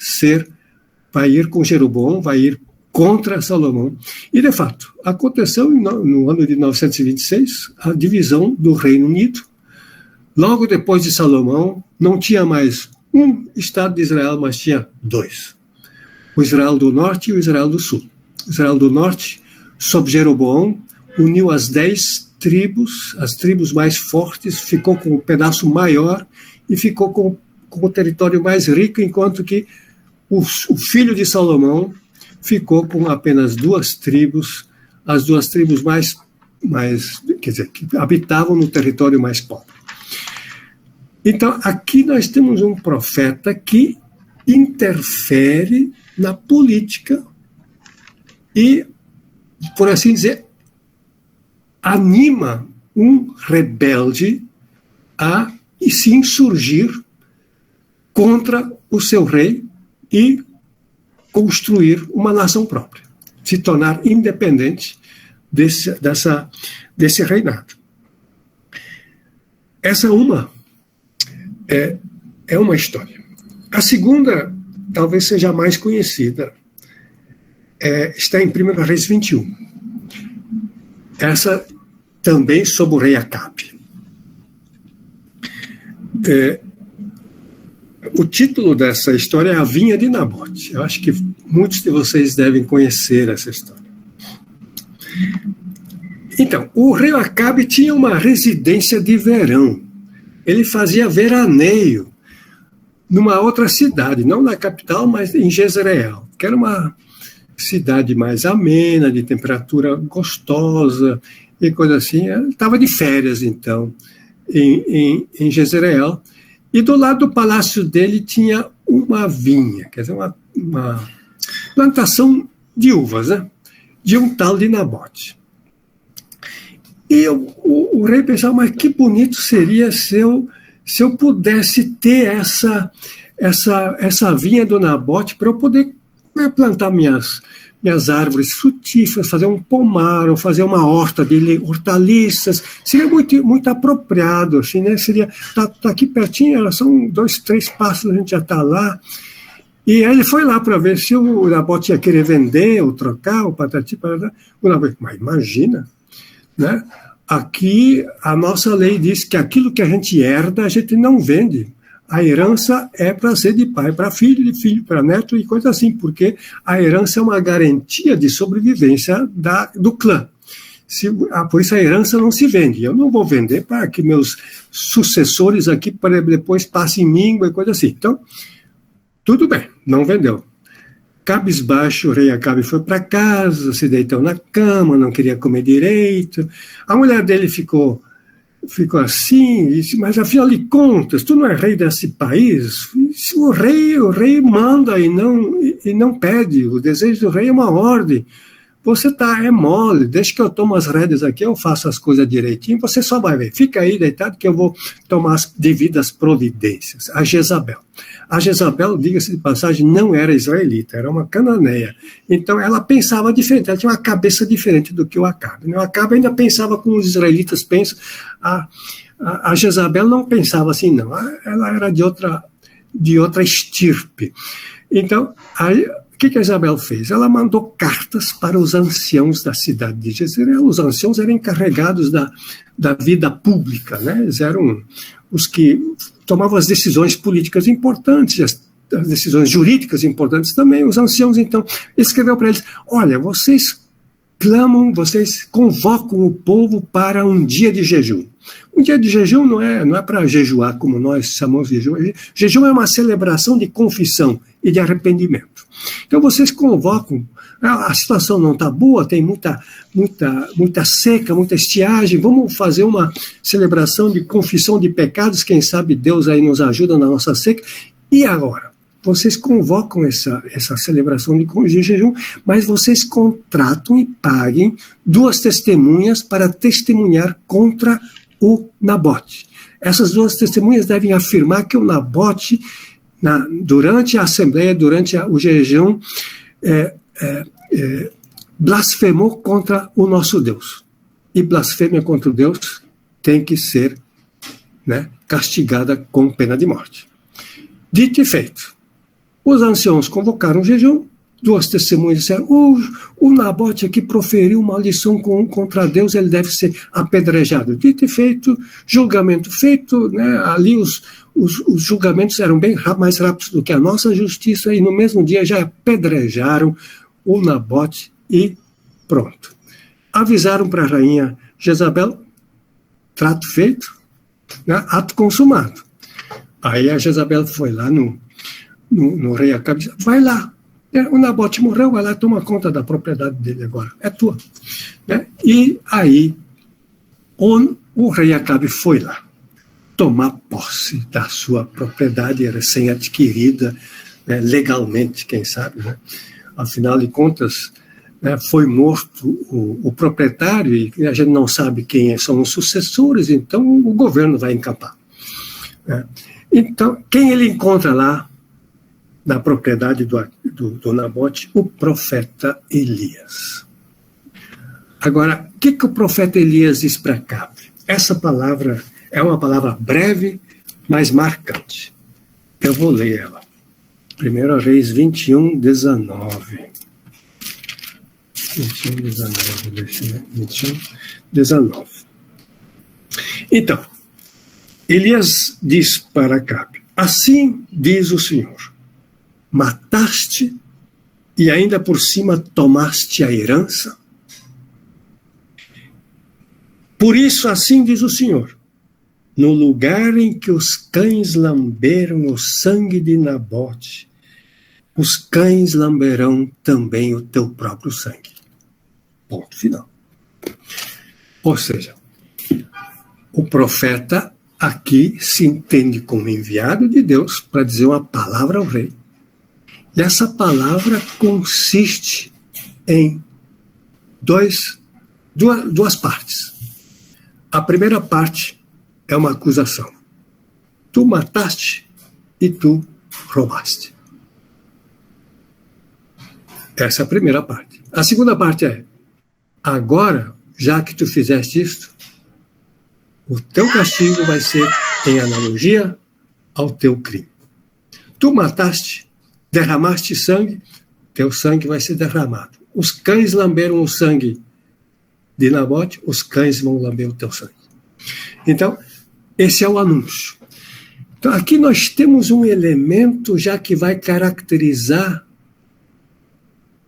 ir com Jeroboão, vai ir contra Salomão. E, de fato, aconteceu no ano de 926 a divisão do Reino Unido. Logo depois de Salomão, não tinha mais um Estado de Israel, mas tinha dois. O Israel do Norte e o Israel do Sul. O Israel do Norte, sob Jeroboão, uniu as 10 tribos, as tribos mais fortes, ficou com um pedaço maior e ficou com o território mais rico, enquanto que o filho de Salomão ficou com apenas 2 tribos, as 2 tribos mais quer dizer, que habitavam no território mais pobre. Então, aqui nós temos um profeta que interfere na política e, por assim dizer, anima um rebelde a se insurgir contra o seu rei e construir uma nação própria, se tornar independente desse reinado. Essa é uma história. A segunda, talvez seja a mais conhecida, está em 1 Reis 21. Essa também sobre o rei Acabe. O título dessa história é A Vinha de Nabote. Eu acho que muitos de vocês devem conhecer essa história. Então, o rei Acabe tinha uma residência de verão. Ele fazia veraneio numa outra cidade, não na capital, mas em Jezreel, que era uma cidade mais amena, de temperatura gostosa e coisa assim. Ele estava de férias, então, em Jezreel. E do lado do palácio dele tinha uma vinha, quer dizer, uma plantação de uvas, né? De um tal de Nabote. E o rei pensava, mas que bonito seria se eu pudesse ter essa vinha do Nabote para eu poder plantar minhas árvores frutíferas, fazer um pomar, ou fazer uma horta de hortaliças. Seria muito, muito apropriado, assim, né? Tá aqui pertinho, são 2, 3 passos, a gente já está lá. E aí ele foi lá para ver se o Nabote ia querer vender ou trocar, ou patati, patata. O Nabote, mas imagina, né? Aqui a nossa lei diz que aquilo que a gente herda, a gente não vende. A herança é para ser de pai para filho, de filho para neto e coisa assim, porque a herança é uma garantia de sobrevivência do clã. Por isso a herança não se vende. Eu não vou vender para que meus sucessores aqui depois passem míngua e coisa assim. Então, tudo bem, não vendeu. Cabisbaixo, o rei Acabe foi para casa, se deitou na cama, não queria comer direito. A mulher dele ficou assim, disse, mas afinal de contas, tu não é rei desse país? O rei manda e não pede, o desejo do rei é uma ordem. Você é mole, deixa que eu tomo as rédeas aqui, eu faço as coisas direitinho, você só vai ver, fica aí deitado que eu vou tomar as devidas providências. A Jezabel, diga-se de passagem, não era israelita, era uma cananeia. Então ela pensava diferente, ela tinha uma cabeça diferente do que o Acabe. O Acabe ainda pensava como os israelitas pensam, a Jezabel não pensava assim, não, ela era de outra estirpe. Então, o que a Isabel fez? Ela mandou cartas para os anciãos da cidade de Jezreel. Os anciãos eram encarregados da vida pública, né? Eles eram os que tomavam as decisões políticas importantes, as decisões jurídicas importantes também. Os anciãos, então, escreveu para eles, olha, vocês convocam o povo para um dia de jejum. Um dia de jejum não é para jejuar como nós chamamos de jejum. Jejum é uma celebração de confissão e de arrependimento. Então vocês convocam, a situação não está boa, tem muita seca, muita estiagem, vamos fazer uma celebração de confissão de pecados, quem sabe Deus aí nos ajuda na nossa seca. E agora? Vocês convocam essa celebração de jejum, mas vocês contratam e paguem 2 testemunhas para testemunhar contra o Nabote. Essas 2 testemunhas devem afirmar que o Nabote, durante a assembleia, durante o jejum, blasfemou contra o nosso Deus. E blasfêmia contra o Deus tem que ser, né, castigada com pena de morte. Dito e feito. Os anciãos convocaram o jejum duas testemunhas disseram, o Nabote aqui proferiu uma maldição contra Deus, ele deve ser apedrejado. Dito e feito, julgamento feito, né? Ali os julgamentos eram bem mais rápidos do que a nossa justiça, e no mesmo dia já apedrejaram o Nabote e pronto. Avisaram para a rainha Jezabel, trato feito, né? Ato consumado. Aí a Jezabel foi lá no rei Acabe e disse, vai lá, o Nabote morreu, vai lá, toma conta da propriedade dele agora, é tua. Né? E aí o rei Acabe foi lá tomar posse da sua propriedade recém-adquirida, né, legalmente, quem sabe, né? Afinal de contas, né, foi morto o proprietário e a gente não sabe quem são os sucessores, então o governo vai encapar. Né? Então, quem ele encontra lá na propriedade do Nabote? O profeta Elias. Agora, o que o profeta Elias diz para Acabe? Essa palavra é uma palavra breve, mas marcante. Eu vou ler ela. 1 Reis 21, 19. 21, 19. Então, Elias diz para Acabe, assim diz o Senhor, mataste e ainda por cima tomaste a herança? Por isso, assim diz o Senhor, no lugar em que os cães lamberam o sangue de Nabote, os cães lamberão também o teu próprio sangue. Ponto final. Ou seja, o profeta aqui se entende como enviado de Deus para dizer uma palavra ao rei. E essa palavra consiste em duas partes. A primeira parte é uma acusação. Tu mataste e tu roubaste. Essa é a primeira parte. A segunda parte é, agora, já que tu fizeste isto, o teu castigo vai ser em analogia ao teu crime. Tu mataste, derramaste sangue, teu sangue vai ser derramado. Os cães lamberam o sangue de Nabote, os cães vão lamber o teu sangue. Então, esse é o anúncio. Então, aqui nós temos um elemento já que vai caracterizar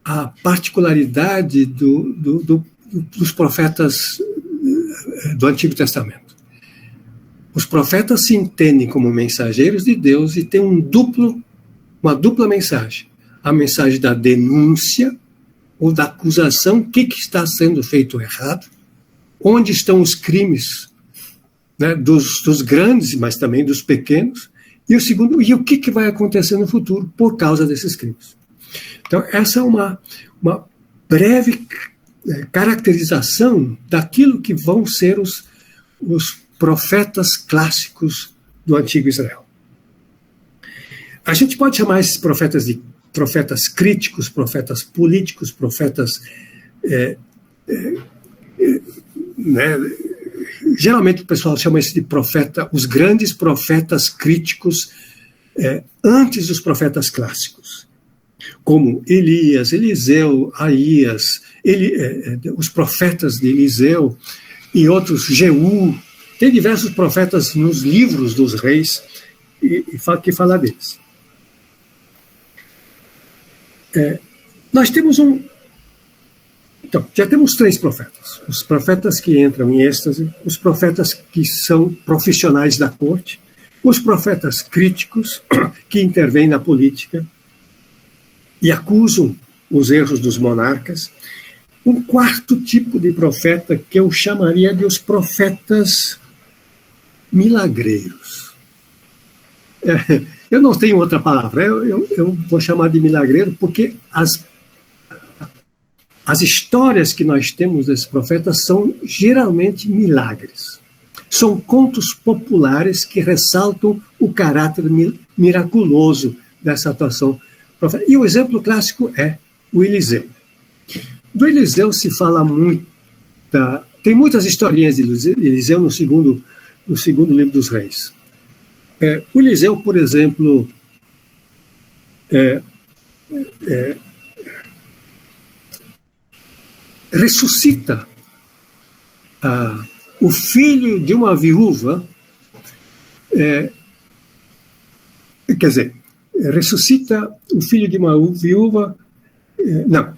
a particularidade dos profetas do Antigo Testamento. Os profetas se entendem como mensageiros de Deus e têm uma dupla mensagem. A mensagem da denúncia ou da acusação, o que está sendo feito errado, onde estão os crimes, né, dos grandes, mas também dos pequenos, e o segundo, e o que vai acontecer no futuro por causa desses crimes. Então, essa é uma breve caracterização daquilo que vão ser os profetas clássicos do Antigo Israel. A gente pode chamar esses profetas de profetas críticos, profetas políticos, profetas... né, geralmente o pessoal chama isso de profeta, os grandes profetas críticos antes dos profetas clássicos, como Elias, Eliseu, Aías, os profetas de Eliseu e outros, Jeú. Tem diversos profetas nos livros dos reis que falam deles. Nós temos Então, já temos 3 profetas. Os profetas que entram em êxtase, os profetas que são profissionais da corte, os profetas críticos que intervêm na política e acusam os erros dos monarcas. Um quarto tipo de profeta que eu chamaria de os profetas milagreiros. Eu não tenho outra palavra, eu vou chamar de milagreiro porque as histórias que nós temos desses profetas são geralmente milagres. São contos populares que ressaltam o caráter miraculoso dessa atuação profética. E o exemplo clássico é o Eliseu. Do Eliseu se fala muito. Tem muitas historinhas de Eliseu no segundo livro dos Reis. O Eliseu, por exemplo, ressuscita o filho de uma viúva, quer dizer, ressuscita o filho de uma viúva, não,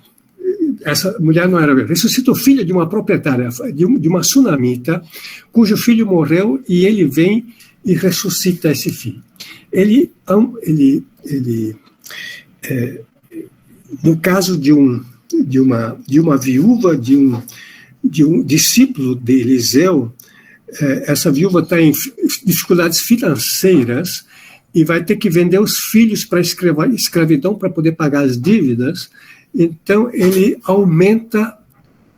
essa mulher não era, ressuscita o filho de uma proprietária, de uma sunamita, cujo filho morreu, e ele vem e ressuscita esse filho. No caso de uma viúva, de um discípulo de Eliseu, essa viúva está em dificuldades financeiras e vai ter que vender os filhos para escravidão para poder pagar as dívidas. Então, ele aumenta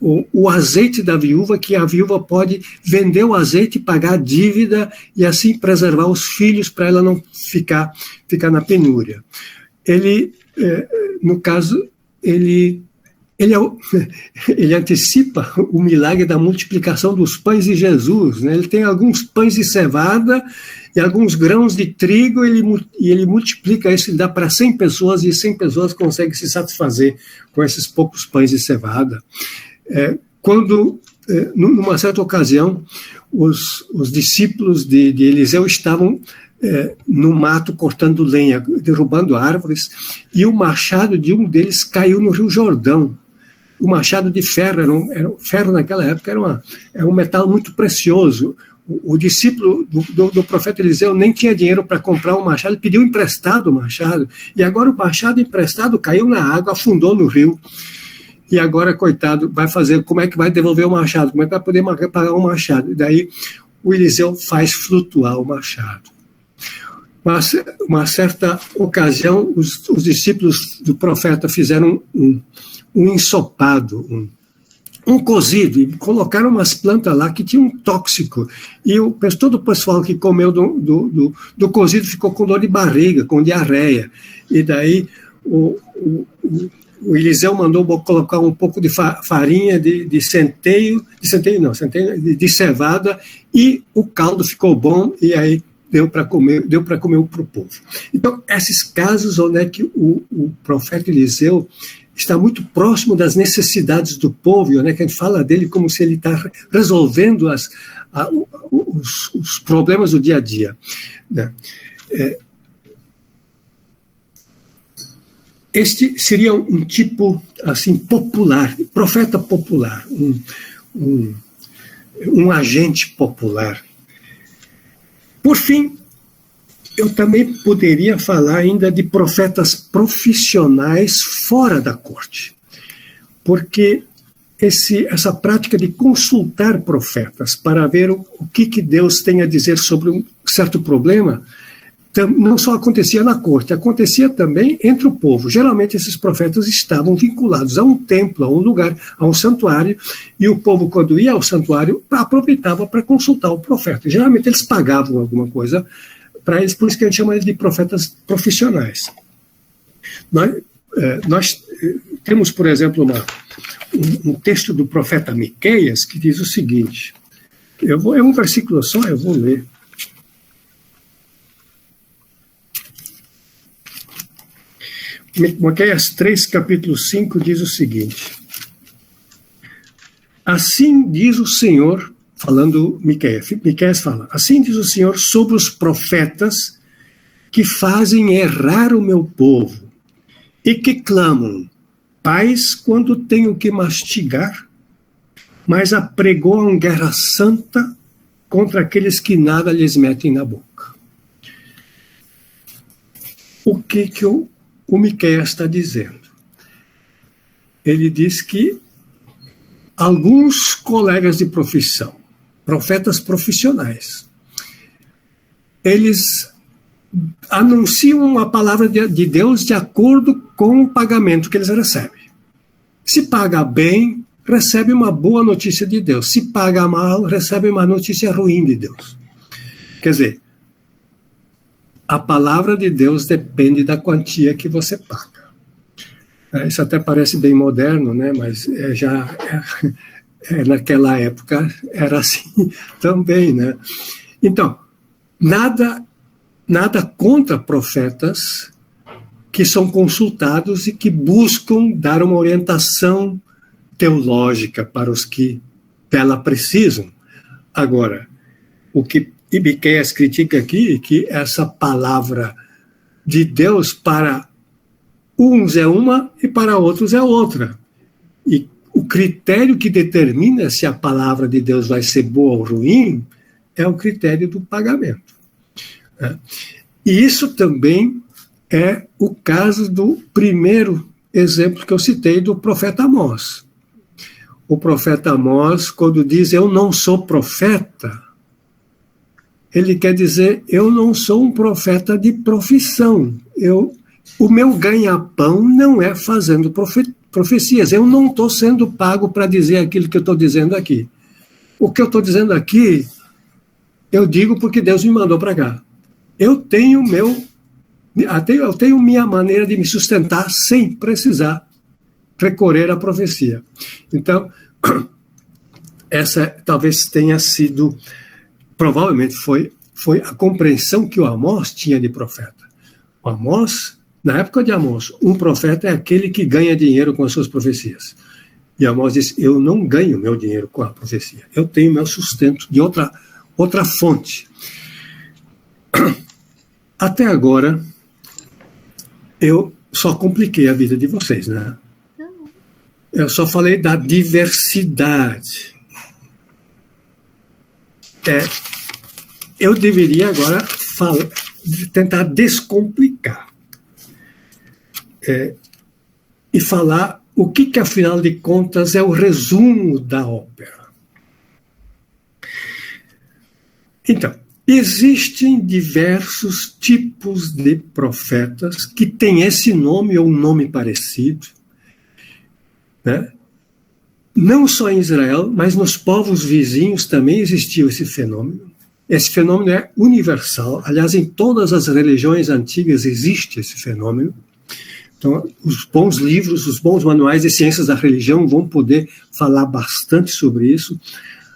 o azeite da viúva, que a viúva pode vender o azeite e pagar a dívida e assim preservar os filhos para ela não ficar na penúria. Ele, no caso, ele antecipa o milagre da multiplicação dos pães de Jesus, né? Ele tem alguns pães de cevada e alguns grãos de trigo, e ele multiplica isso, ele dá para 100 pessoas, e 100 pessoas conseguem se satisfazer com esses poucos pães de cevada. Quando, numa certa ocasião, os discípulos de Eliseu estavam no mato cortando lenha, derrubando árvores, e o machado de um deles caiu no Rio Jordão. O machado de ferro, ferro naquela época era um metal muito precioso. O discípulo do profeta Eliseu nem tinha dinheiro para comprar um machado, ele pediu emprestado o machado, e agora o machado emprestado caiu na água, afundou no rio, e agora, coitado, como é que vai devolver o machado? Como é que vai poder pagar o machado? E daí o Eliseu faz flutuar o machado. Mas, uma certa ocasião, os discípulos do profeta fizeram um ensopado, um cozido, e colocaram umas plantas lá que tinham um tóxico, e todo o pessoal que comeu do cozido ficou com dor de barriga, com diarreia, e daí o Eliseu mandou colocar um pouco de farinha de cevada, e o caldo ficou bom, e aí deu para comer para o povo. Então, esses casos onde é que o profeta Eliseu está muito próximo das necessidades do povo, e onde é que a gente fala dele como se ele está resolvendo os problemas do dia a dia, né? Este seria um tipo assim popular, profeta popular, um agente popular. Por fim, eu também poderia falar ainda de profetas profissionais fora da corte, porque essa prática de consultar profetas para ver o que Deus tem a dizer sobre um certo problema não só acontecia na corte, acontecia também entre o povo. Geralmente esses profetas estavam vinculados a um templo, a um lugar, a um santuário, e o povo, quando ia ao santuário, aproveitava para consultar o profeta. Geralmente eles pagavam alguma coisa para eles, por isso que a gente chama eles de profetas profissionais. Nós temos, por exemplo, um texto do profeta Miqueias que diz o seguinte, é um versículo só, eu vou ler. Miqueias 3, capítulo 5, diz o seguinte: assim diz o Senhor, falando Miqueias fala, assim diz o Senhor sobre os profetas que fazem errar o meu povo e que clamam paz quando tenho que mastigar, mas apregoam guerra santa contra aqueles que nada lhes metem na boca. O que o Miqueias está dizendo? Ele diz que alguns colegas de profissão, profetas profissionais, eles anunciam a palavra de Deus de acordo com o pagamento que eles recebem. Se paga bem, recebe uma boa notícia de Deus. Se paga mal, recebe uma notícia ruim de Deus. Quer dizer, a palavra de Deus depende da quantia que você paga. Isso até parece bem moderno, né? Mas naquela época era assim também, né? Então, nada contra profetas que são consultados e que buscam dar uma orientação teológica para os que dela precisam. Agora, o que Miqueias critica aqui é que essa palavra de Deus para uns é uma e para outros é outra. E o critério que determina se a palavra de Deus vai ser boa ou ruim é o critério do pagamento. E isso também é o caso do primeiro exemplo que eu citei do profeta Amós. O profeta Amós, quando diz eu não sou profeta, ele quer dizer eu não sou um profeta de profissão. O meu ganha-pão não é fazendo profecias. Eu não estou sendo pago para dizer aquilo que eu estou dizendo aqui. O que eu estou dizendo aqui, eu digo porque Deus me mandou para cá. Eu tenho minha maneira de me sustentar sem precisar recorrer à profecia. Então, essa talvez tenha sido, provavelmente foi a compreensão que o Amós tinha de profeta. O Amós, na época de Amós, um profeta é aquele que ganha dinheiro com as suas profecias. E Amós diz, eu não ganho meu dinheiro com a profecia. Eu tenho meu sustento de outra fonte. Até agora, eu só compliquei a vida de vocês, né? Eu só falei da diversidade. Eu deveria agora tentar descomplicar. E falar o que, afinal de contas, é o resumo da ópera. Então, existem diversos tipos de profetas que têm esse nome ou um nome parecido, né? Não só em Israel, mas nos povos vizinhos também existiu esse fenômeno. Esse fenômeno é universal. Aliás, em todas as religiões antigas existe esse fenômeno. Então, os bons livros, os bons manuais de ciências da religião vão poder falar bastante sobre isso.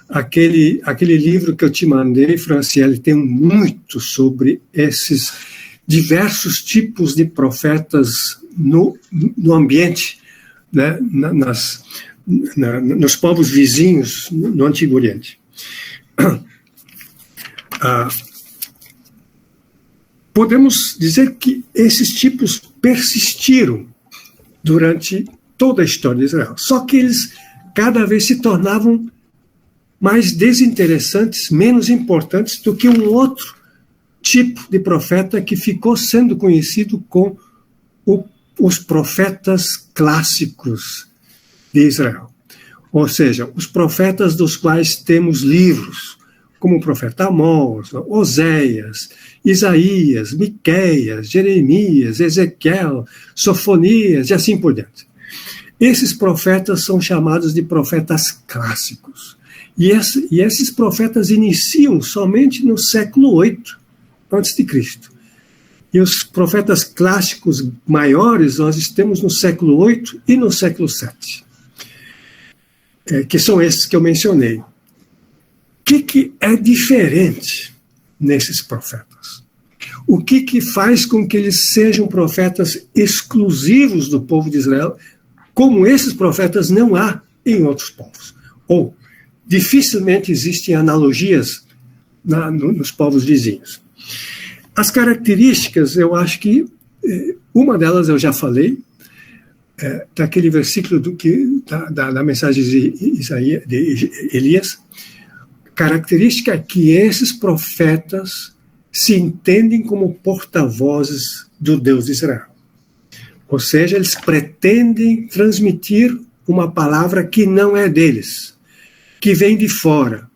Aquele livro que eu te mandei, Franciele, tem muito sobre esses diversos tipos de profetas no ambiente, né, nos povos vizinhos no Antigo Oriente. Podemos dizer que esses tipos persistiram durante toda a história de Israel, só que eles cada vez se tornavam mais desinteressantes, menos importantes do que um outro tipo de profeta que ficou sendo conhecido com os profetas clássicos de Israel. Ou seja, os profetas dos quais temos livros, como o profeta Amós, Oséias, Isaías, Miqueias, Jeremias, Ezequiel, Sofonias e assim por diante. Esses profetas são chamados de profetas clássicos. E esses profetas iniciam somente no século VIII a.C. E os profetas clássicos maiores nós temos no século VIII e no século VII, que são esses que eu mencionei. O que é diferente nesses profetas? O que faz com que eles sejam profetas exclusivos do povo de Israel, como esses profetas não há em outros povos? Ou dificilmente existem analogias nos povos vizinhos. As características, eu acho que uma delas eu já falei, daquele versículo da mensagem de Elias. Característica é que esses profetas se entendem como porta-vozes do Deus de Israel. Ou seja, eles pretendem transmitir uma palavra que não é deles, que vem de fora,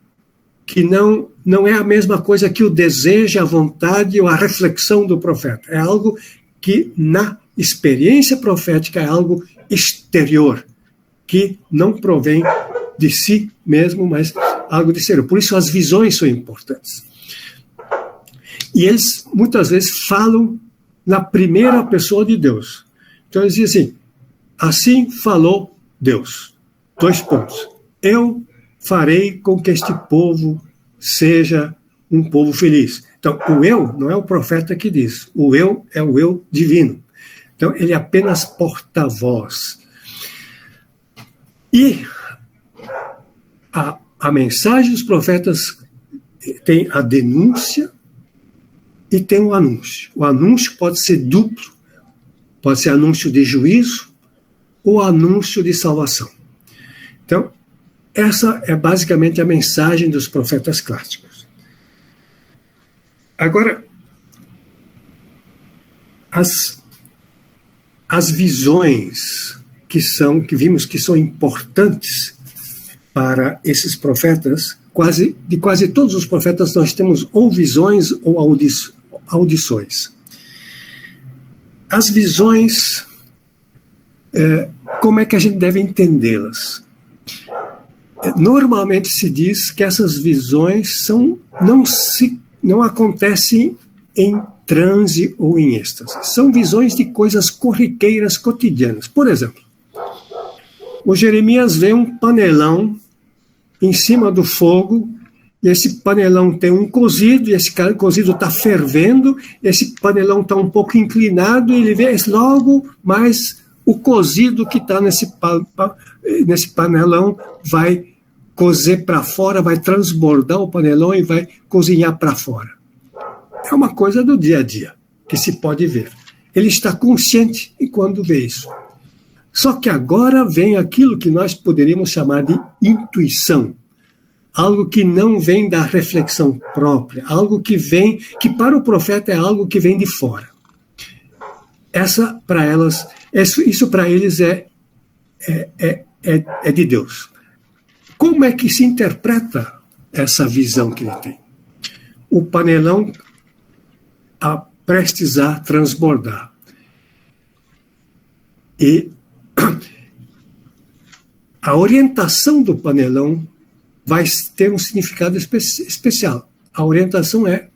que não é a mesma coisa que o desejo, a vontade ou a reflexão do profeta. É algo que, na experiência profética, é algo exterior, que não provém de si mesmo, mas algo de exterior. Por isso as visões são importantes. E eles, muitas vezes, falam na primeira pessoa de Deus. Então eles dizem assim falou Deus. 2 pontos. Eu farei com que este povo seja um povo feliz. Então, o eu não é o profeta que diz. O eu é o eu divino. Então, ele é apenas porta-voz. E a mensagem dos profetas tem a denúncia e tem o anúncio. O anúncio pode ser duplo, pode ser anúncio de juízo ou anúncio de salvação. Então, essa é basicamente a mensagem dos profetas clássicos. Agora, as visões que vimos que são importantes para esses profetas, de quase todos os profetas nós temos ou visões ou audições. As visões, como é que a gente deve entendê-las? Normalmente se diz que essas visões não acontecem em transe ou em êxtase. São visões de coisas corriqueiras, cotidianas. Por exemplo, o Jeremias vê um panelão em cima do fogo, e esse panelão tem um cozido, e esse cozido está fervendo, esse panelão está um pouco inclinado, e ele vê logo mais o cozido que está nesse panelão vai cozer para fora, vai transbordar o panelão e vai cozinhar para fora. É uma coisa do dia a dia, que se pode ver. Ele está consciente quando vê isso. Só que agora vem aquilo que nós poderíamos chamar de intuição. Algo que não vem da reflexão própria, algo que para o profeta é algo que vem de fora. Isso para eles é de Deus. Como é que se interpreta essa visão que ele tem? O panelão prestes a transbordar. E a orientação do panelão vai ter um significado especial. A orientação é: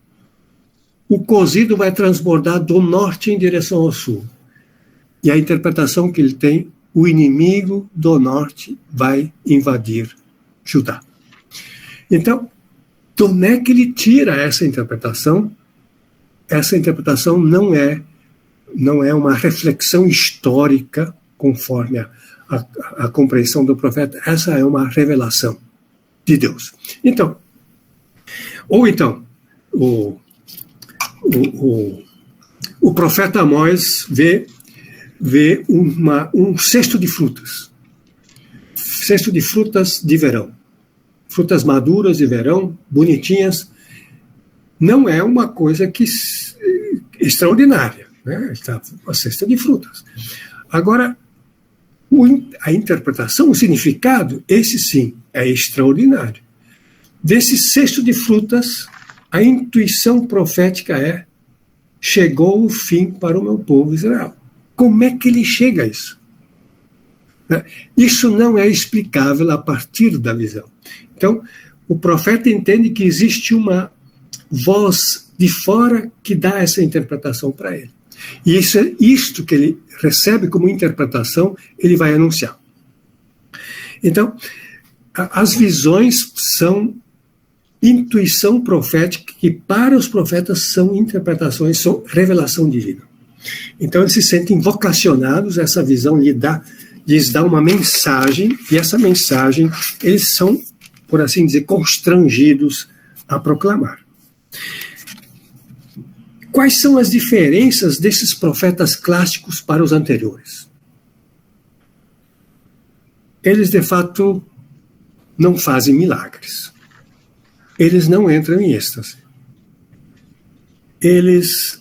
o cozido vai transbordar do norte em direção ao sul. E a interpretação que ele tem: o inimigo do norte vai invadir Judá. Então, de onde é que ele tira essa interpretação? Essa interpretação não é uma reflexão histórica conforme a compreensão do profeta. Essa é uma revelação de Deus. Então, o profeta Amós vê um cesto de frutas de verão, frutas maduras de verão, bonitinhas. Não é uma coisa extraordinária, né? Está uma cesta de frutas. Agora, a interpretação, o significado, esse sim, é extraordinário. Desse cesto de frutas, a intuição profética é: chegou o fim para o meu povo Israel. Como é que ele chega a isso? Isso não é explicável a partir da visão. Então, o profeta entende que existe uma voz de fora que dá essa interpretação para ele. E isto que ele recebe como interpretação, ele vai anunciar. Então, as visões são intuição profética, que para os profetas são interpretações, são revelação divina. Então, eles se sentem vocacionados, essa visão lhes dá uma mensagem, e essa mensagem eles são, por assim dizer, constrangidos a proclamar. Quais são as diferenças desses profetas clássicos para os anteriores? Eles, de fato, não fazem milagres. Eles não entram em êxtase. Eles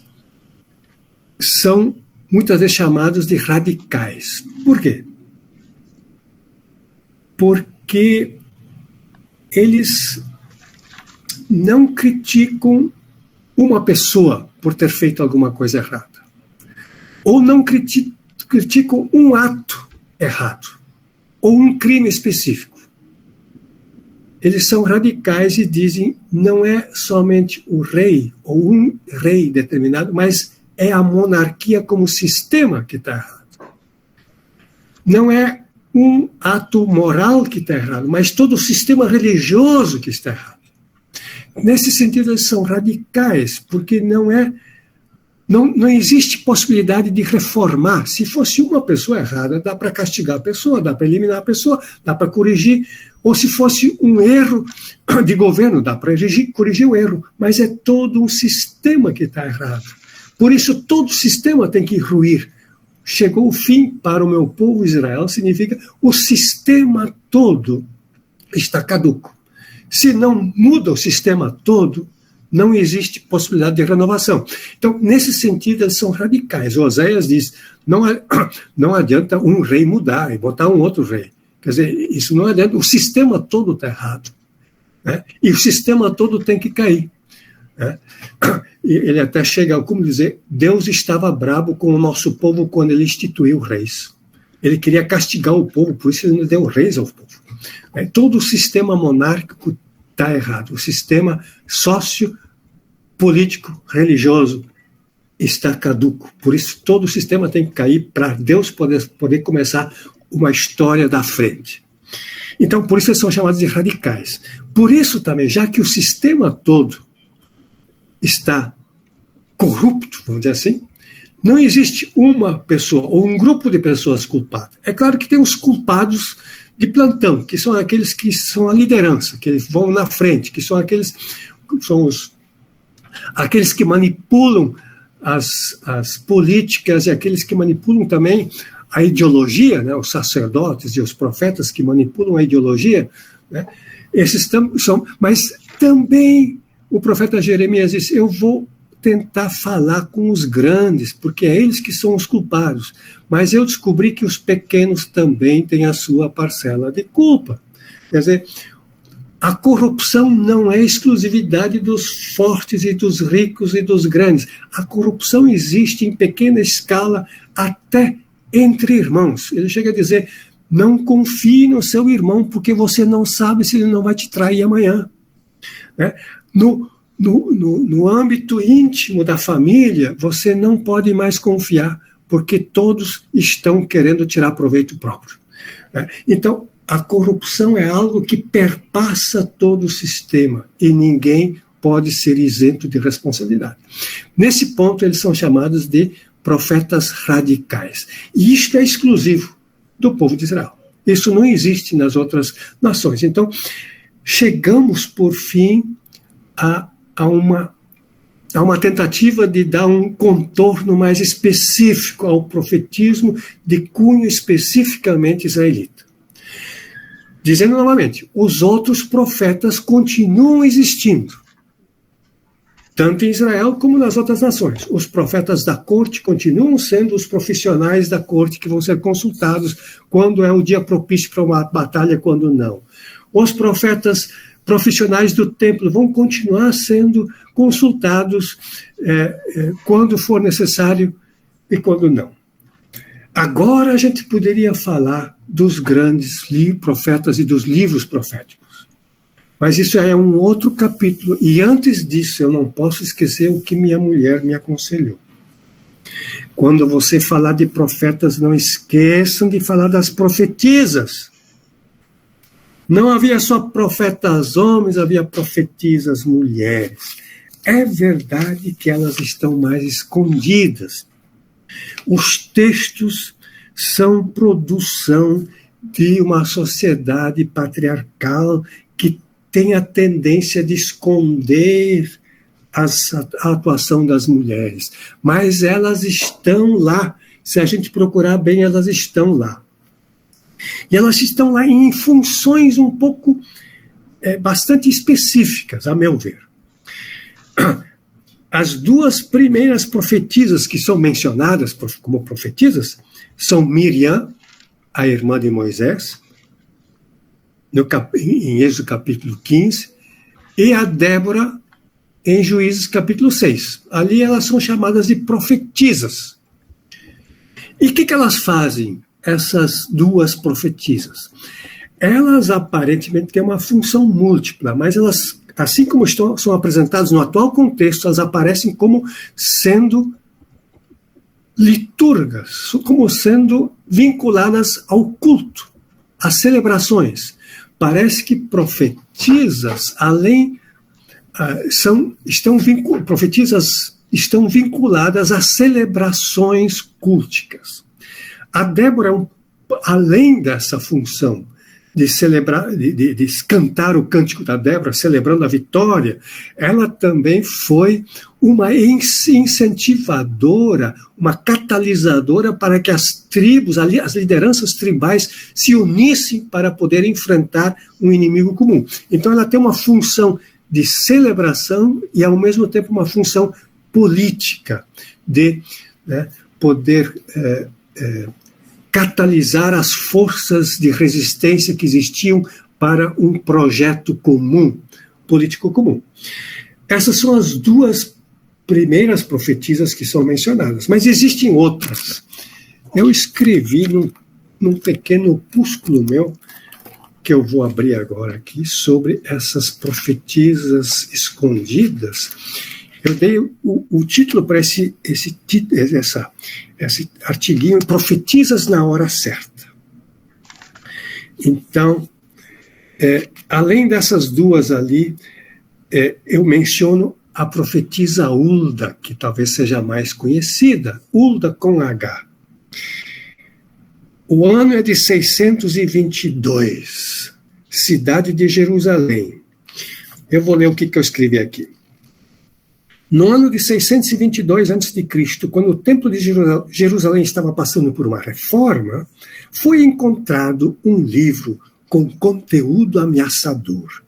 são, muitas vezes, chamados de radicais. Por quê? Porque eles não criticam uma pessoa por ter feito alguma coisa errada. Ou não criticam um ato errado, ou um crime específico. Eles são radicais e dizem: não é somente o rei, ou um rei determinado, mas é a monarquia como sistema que está errado. Não é um ato moral que está errado, mas todo o sistema religioso que está errado. Nesse sentido, eles são radicais, porque não é Não existe possibilidade de reformar. Se fosse uma pessoa errada, dá para castigar a pessoa, dá para eliminar a pessoa, dá para corrigir. Ou se fosse um erro de governo, dá para corrigir o erro. Mas é todo um sistema que está errado. Por isso, todo sistema tem que ruir. Chegou o fim para o meu povo Israel, significa o sistema todo está caduco. Se não muda o sistema todo, não existe possibilidade de renovação. Então, nesse sentido, eles são radicais. Oséias diz, não adianta um rei mudar e botar um outro rei. Quer dizer, isso não adianta, o sistema todo está errado. Né? E o sistema todo tem que cair. Né? E ele até chega a como dizer, Deus estava bravo com o nosso povo quando ele instituiu reis. Ele queria castigar o povo, por isso ele não deu reis ao povo. Todo o sistema monárquico está errado. O sistema sociopolítico, religioso, está caduco. Por isso, todo o sistema tem que cair para Deus poder começar uma história da frente. Então, por isso eles são chamados de radicais. Por isso também, já que o sistema todo está corrupto, vamos dizer assim, não existe uma pessoa ou um grupo de pessoas culpadas. É claro que tem os culpados de plantão, que são aqueles que são a liderança, que vão na frente, que são aqueles que manipulam as políticas e aqueles que manipulam também a ideologia, né, os sacerdotes e os profetas que manipulam a ideologia, né, esses são, mas também o profeta Jeremias disse, eu vou tentar falar com os grandes, porque é eles que são os culpados. Mas eu descobri que os pequenos também têm a sua parcela de culpa. Quer dizer, a corrupção não é exclusividade dos fortes e dos ricos e dos grandes. A corrupção existe em pequena escala até entre irmãos. Ele chega a dizer, não confie no seu irmão, porque você não sabe se ele não vai te trair amanhã. Né? No âmbito íntimo da família, você não pode mais confiar, porque todos estão querendo tirar proveito próprio. Então, a corrupção é algo que perpassa todo o sistema e ninguém pode ser isento de responsabilidade. Nesse ponto, eles são chamados de profetas radicais. E isto é exclusivo do povo de Israel. Isso não existe nas outras nações. Então, chegamos, por fim, a uma tentativa de dar um contorno mais específico ao profetismo de cunho especificamente israelita. Dizendo novamente, os outros profetas continuam existindo, tanto em Israel como nas outras nações. Os profetas da corte continuam sendo os profissionais da corte que vão ser consultados quando é o dia propício para uma batalha, quando não. Os profetas profissionais do templo vão continuar sendo consultados quando for necessário e quando não. Agora a gente poderia falar dos grandes profetas e dos livros proféticos. Mas isso é um outro capítulo. E antes disso, eu não posso esquecer o que minha mulher me aconselhou. Quando você falar de profetas, não esqueçam de falar das profetisas. Não havia só profetas homens, havia profetisas mulheres. É verdade que elas estão mais escondidas. Os textos são produção de uma sociedade patriarcal que tem a tendência de esconder a atuação das mulheres. Mas elas estão lá. Se a gente procurar bem, elas estão lá. E elas estão lá em funções um pouco bastante específicas, a meu ver. As duas primeiras profetisas que são mencionadas como profetisas são Miriam, a irmã de Moisés, em Êxodo capítulo 15, e a Débora, em Juízes capítulo 6. Ali elas são chamadas de profetisas. E o que elas fazem? Essas duas profetisas. Elas aparentemente têm uma função múltipla, mas elas, assim como são apresentadas no atual contexto, elas aparecem como sendo liturgas, como sendo vinculadas ao culto, às celebrações. Parece que profetisas, profetisas estão vinculadas a celebrações culticas. A Débora, além dessa função de celebrar, de cantar o cântico da Débora, celebrando a vitória, ela também foi uma incentivadora, uma catalisadora para que as tribos, as lideranças tribais se unissem para poder enfrentar um inimigo comum. Então ela tem uma função de celebração e, ao mesmo tempo, uma função política de poder catalisar as forças de resistência que existiam para um projeto comum, político comum. Essas são as duas primeiras profetisas que são mencionadas, mas existem outras. Eu escrevi num pequeno opúsculo meu, que eu vou abrir agora aqui, sobre essas profetisas escondidas. Eu dei o título para esse artiguinho, Profetisas na Hora Certa. Então, além dessas duas ali, eu menciono a profetisa Hulda, que talvez seja mais conhecida, Hulda com H. O ano é de 622, cidade de Jerusalém. Eu vou ler o que eu escrevi aqui. No ano de 622 a.C., quando o Templo de Jerusalém estava passando por uma reforma, foi encontrado um livro com conteúdo ameaçador.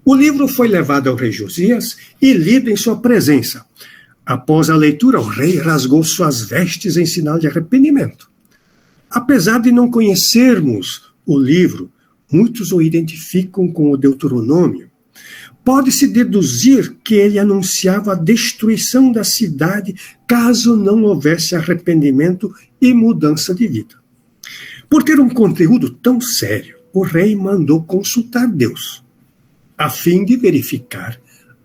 O livro foi levado ao rei Josias e lido em sua presença. Após a leitura, o rei rasgou suas vestes em sinal de arrependimento. Apesar de não conhecermos o livro, muitos o identificam com o Deuteronômio. Pode-se deduzir que ele anunciava a destruição da cidade caso não houvesse arrependimento e mudança de vida. Por ter um conteúdo tão sério, o rei mandou consultar Deus, a fim de verificar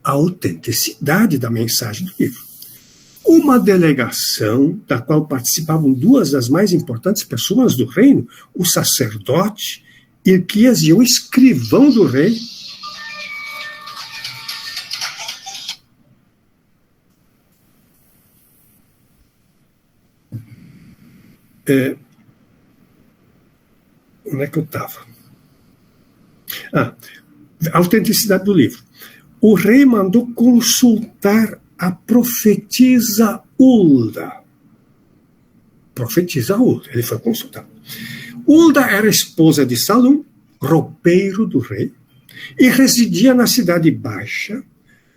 a autenticidade da mensagem do livro. Uma delegação, da qual participavam duas das mais importantes pessoas do reino, o sacerdote Hilquias e o escrivão do rei, onde é que eu estava? A autenticidade do livro. O rei mandou consultar a profetisa Hulda. Profetisa Hulda, ele foi consultar. Hulda era esposa de Salum, roupeiro do rei, e residia na Cidade Baixa,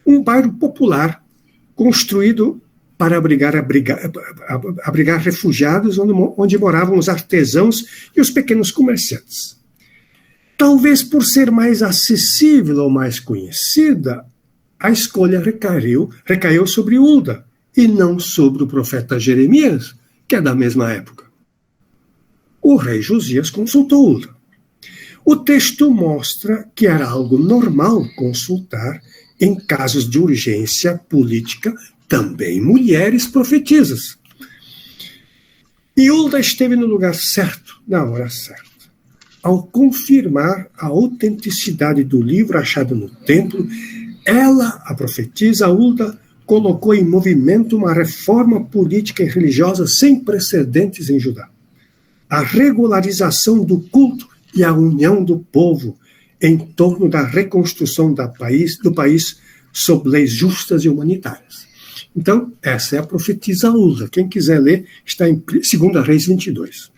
um bairro popular construído para abrigar refugiados onde moravam os artesãos e os pequenos comerciantes. Talvez por ser mais acessível ou mais conhecida, a escolha recaiu sobre Hulda, e não sobre o profeta Jeremias, que é da mesma época. O rei Josias consultou Hulda. O texto mostra que era algo normal consultar, em casos de urgência política, também mulheres profetisas. E Hulda esteve no lugar certo, na hora certa. Ao confirmar a autenticidade do livro achado no templo, ela, a profetisa Hulda, colocou em movimento uma reforma política e religiosa sem precedentes em Judá. A regularização do culto e a união do povo em torno da reconstrução do país sob leis justas e humanitárias. Então, essa é a profetisa Hulda. Quem quiser ler, está em 2 Reis 22.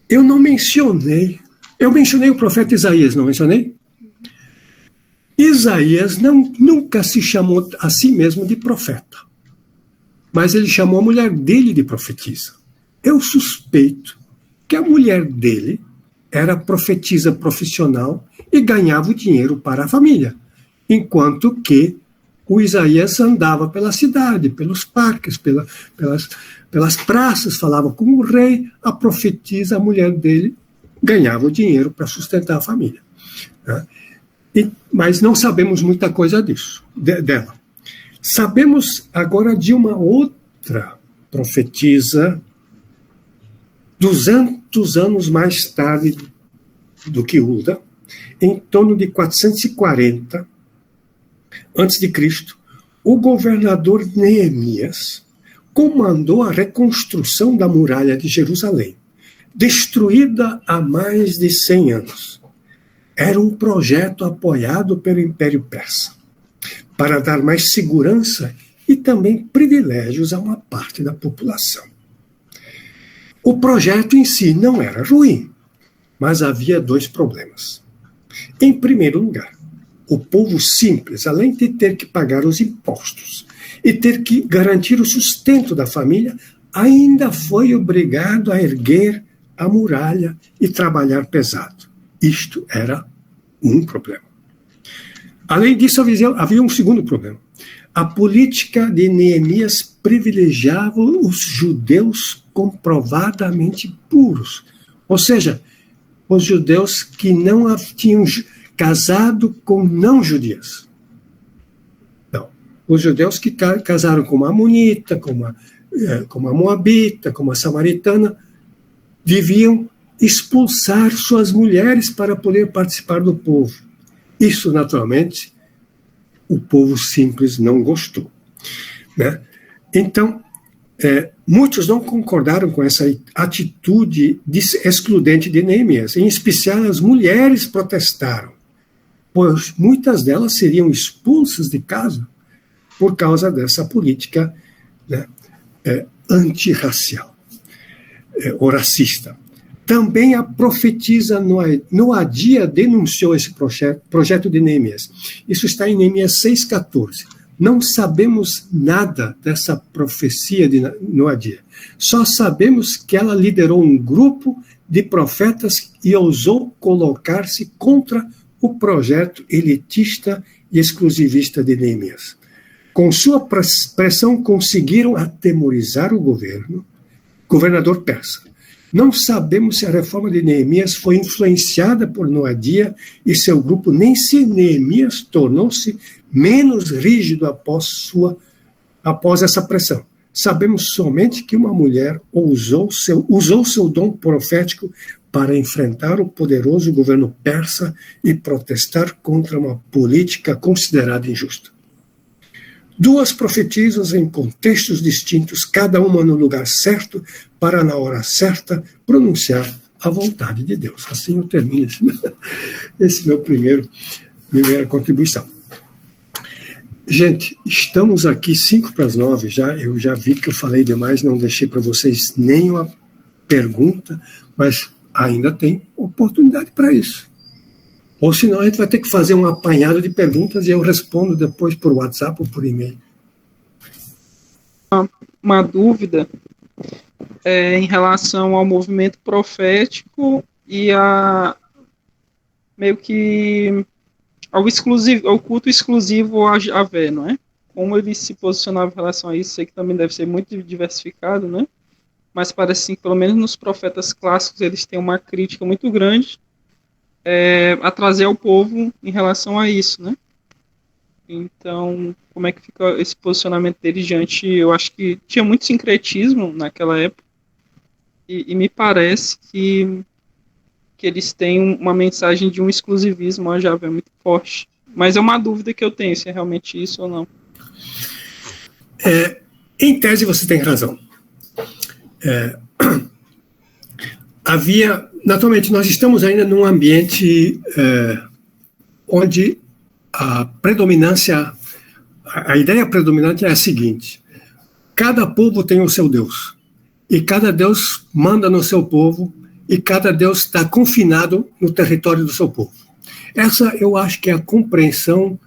Eu mencionei o profeta Isaías, não mencionei? Isaías nunca se chamou a si mesmo de profeta, mas ele chamou a mulher dele de profetisa. Eu suspeito que a mulher dele era profetisa profissional e ganhava o dinheiro para a família, enquanto que o Isaías andava pela cidade, pelos parques, pelas praças, falava com o rei, a profetisa, a mulher dele, ganhava o dinheiro para sustentar a família. Né? Mas não sabemos muita coisa disso, dela. Sabemos agora de uma outra profetisa, 200 anos mais tarde do que Hulda, em torno de 440 a.C., o governador Neemias comandou a reconstrução da muralha de Jerusalém, destruída há mais de 100 anos. Era um projeto apoiado pelo Império Persa, para dar mais segurança e também privilégios a uma parte da população. O projeto em si não era ruim, mas havia 2 problemas. Em primeiro lugar, o povo simples, além de ter que pagar os impostos e ter que garantir o sustento da família, ainda foi obrigado a erguer a muralha e trabalhar pesado. Isto era um problema. Além disso, havia um segundo problema. A política de Neemias privilegiava os judeus comprovadamente puros, ou seja, os judeus que não tinham casado com não-judias. Não, os judeus que casaram com uma amonita, com uma moabita, com uma samaritana, deviam expulsar suas mulheres para poder participar do povo. Isso, naturalmente, o povo simples não gostou, né? Então, muitos não concordaram com essa atitude excludente de Neemias. Em especial, as mulheres protestaram, pois muitas delas seriam expulsas de casa por causa dessa política, né, antirracial, ou racista. Também a profetisa Noadia denunciou esse projeto de Neemias. Isso está em Neemias 6,14. Não sabemos nada dessa profecia de Noadia. Só sabemos que ela liderou um grupo de profetas e ousou colocar-se contra o projeto elitista e exclusivista de Neemias. Com sua pressão, conseguiram atemorizar o governador persa. Não sabemos se a reforma de Neemias foi influenciada por Noadia e seu grupo, nem se Neemias tornou-se menos rígido após essa pressão. Sabemos somente que uma mulher usou seu dom profético para enfrentar o poderoso governo persa e protestar contra uma política considerada injusta. 2 profetisas em contextos distintos, cada uma no lugar certo, para na hora certa pronunciar a vontade de Deus. Assim eu termino esse meu primeira contribuição. Gente, estamos aqui 8:55 já. Eu já vi que eu falei demais, não deixei para vocês nenhuma pergunta, mas ainda tem oportunidade para isso. Ou senão a gente vai ter que fazer um apanhado de perguntas e eu respondo depois por WhatsApp ou por e-mail. Uma dúvida em relação ao movimento profético e meio que ao culto exclusivo a Javé, não é? Como ele se posicionava em relação a isso, sei que também deve ser muito diversificado, né? Mas parece que, pelo menos nos profetas clássicos, eles têm uma crítica muito grande a trazer ao povo em relação a isso, né? Então, como é que fica esse posicionamento dele diante? Eu acho que tinha muito sincretismo naquela época e me parece que eles têm uma mensagem de um exclusivismo a Javé muito forte. Mas é uma dúvida que eu tenho, se é realmente isso ou não. Em tese, você tem razão. Naturalmente, nós estamos ainda num ambiente onde a ideia predominante é a seguinte: cada povo tem o seu Deus, e cada Deus manda no seu povo, e cada Deus está confinado no território do seu povo. Essa eu acho que é a compreensão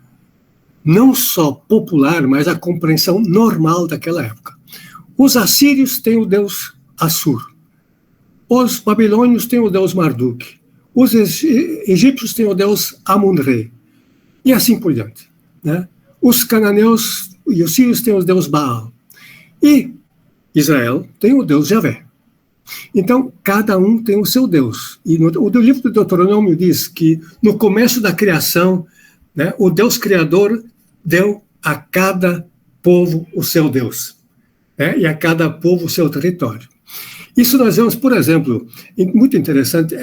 não só popular, mas a compreensão normal daquela época. Os assírios têm o Deus Assur, os babilônios têm o Deus Marduk, os egípcios têm o Deus Amun-Re, e assim por diante, né? Os cananeus e os sírios têm o Deus Baal, e Israel tem o Deus Javé. Então, cada um tem o seu Deus. E o livro do Deuteronômio diz que, no começo da criação, né, o Deus Criador deu a cada povo o seu Deus, né, e a cada povo o seu território. Isso nós vemos, por exemplo, muito interessante,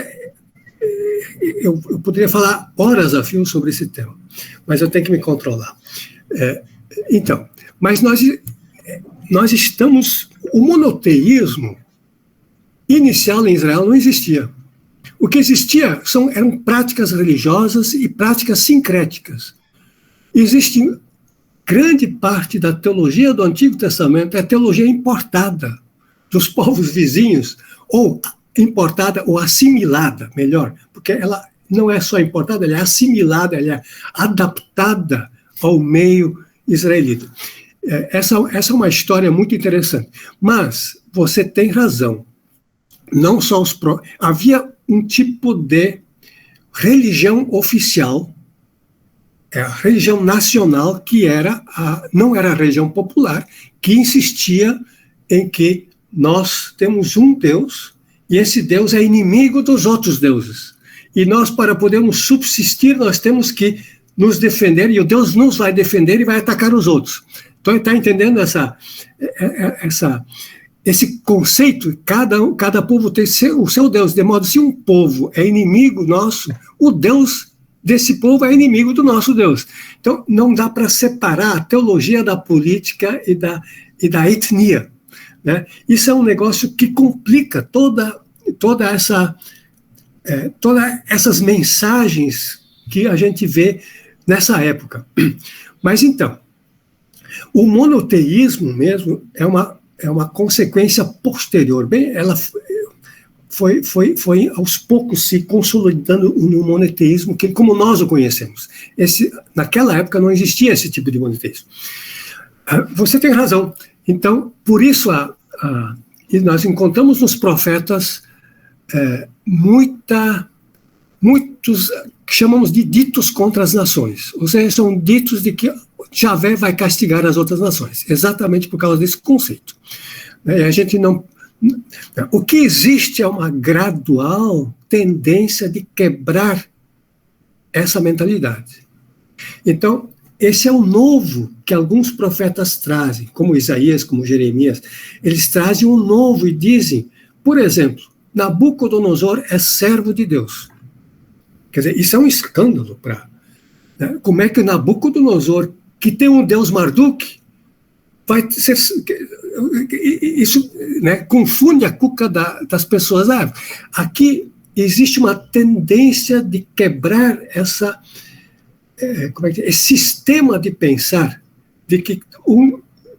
eu poderia falar horas a fio sobre esse tema, mas eu tenho que me controlar. Então, mas nós estamos... O monoteísmo inicial em Israel não existia. O que existia eram práticas religiosas e práticas sincréticas. Existe grande parte da teologia do Antigo Testamento é teologia importada dos povos vizinhos, ou importada ou assimilada, melhor, porque ela não é só importada, ela é assimilada, ela é adaptada ao meio israelita. Essa é uma história muito interessante. Mas você tem razão. Não só havia um tipo de religião oficial, a religião nacional, que não era a religião popular, que insistia em que nós temos um Deus e esse Deus é inimigo dos outros deuses. E nós, para podermos subsistir, nós temos que nos defender, e o Deus nos vai defender e vai atacar os outros. Então, está entendendo esse conceito? Cada povo tem o seu Deus, de modo que se um povo é inimigo nosso, o Deus desse povo é inimigo do nosso Deus. Então, não dá para separar a teologia da política e da etnia, né? Isso é um negócio que complica todas essas mensagens que a gente vê nessa época. Mas, então, o monoteísmo mesmo é uma consequência posterior. Bem, ela foi aos poucos se consolidando no monoteísmo, que como nós o conhecemos. Naquela época não existia esse tipo de monoteísmo. Você tem razão. Então, por isso nós encontramos nos profetas muitos que chamamos de ditos contra as nações. Ou seja, são ditos de que Javé vai castigar as outras nações, exatamente por causa desse conceito. A gente não... O que existe é uma gradual tendência de quebrar essa mentalidade. Então, esse é o novo que alguns profetas trazem, como Isaías, como Jeremias. Eles trazem um novo e dizem, por exemplo, Nabucodonosor é servo de Deus. Quer dizer, isso é um escândalo né? Como é que Nabucodonosor, que tem um Deus Marduk, vai ser... Isso, né, confunde a cuca das pessoas. Aqui existe uma tendência de quebrar esse sistema de pensar de que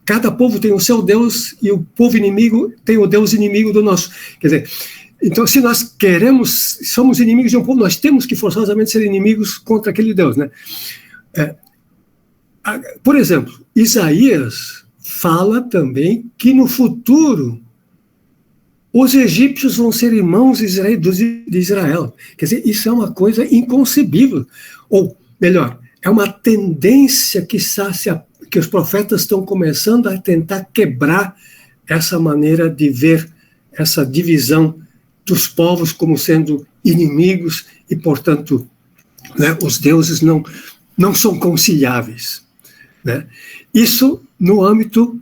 cada povo tem o seu Deus e o povo inimigo tem o Deus inimigo do nosso. Quer dizer, então, se nós somos inimigos de um povo, nós temos que forçosamente ser inimigos contra aquele Deus, né? Por exemplo, Isaías fala também que no futuro os egípcios vão ser irmãos de Israel. Quer dizer, isso é uma coisa inconcebível. Ou, melhor, é uma tendência que os profetas estão começando a tentar quebrar essa maneira de ver essa divisão dos povos como sendo inimigos e, portanto, né, os deuses não são conciliáveis. Né? Isso no âmbito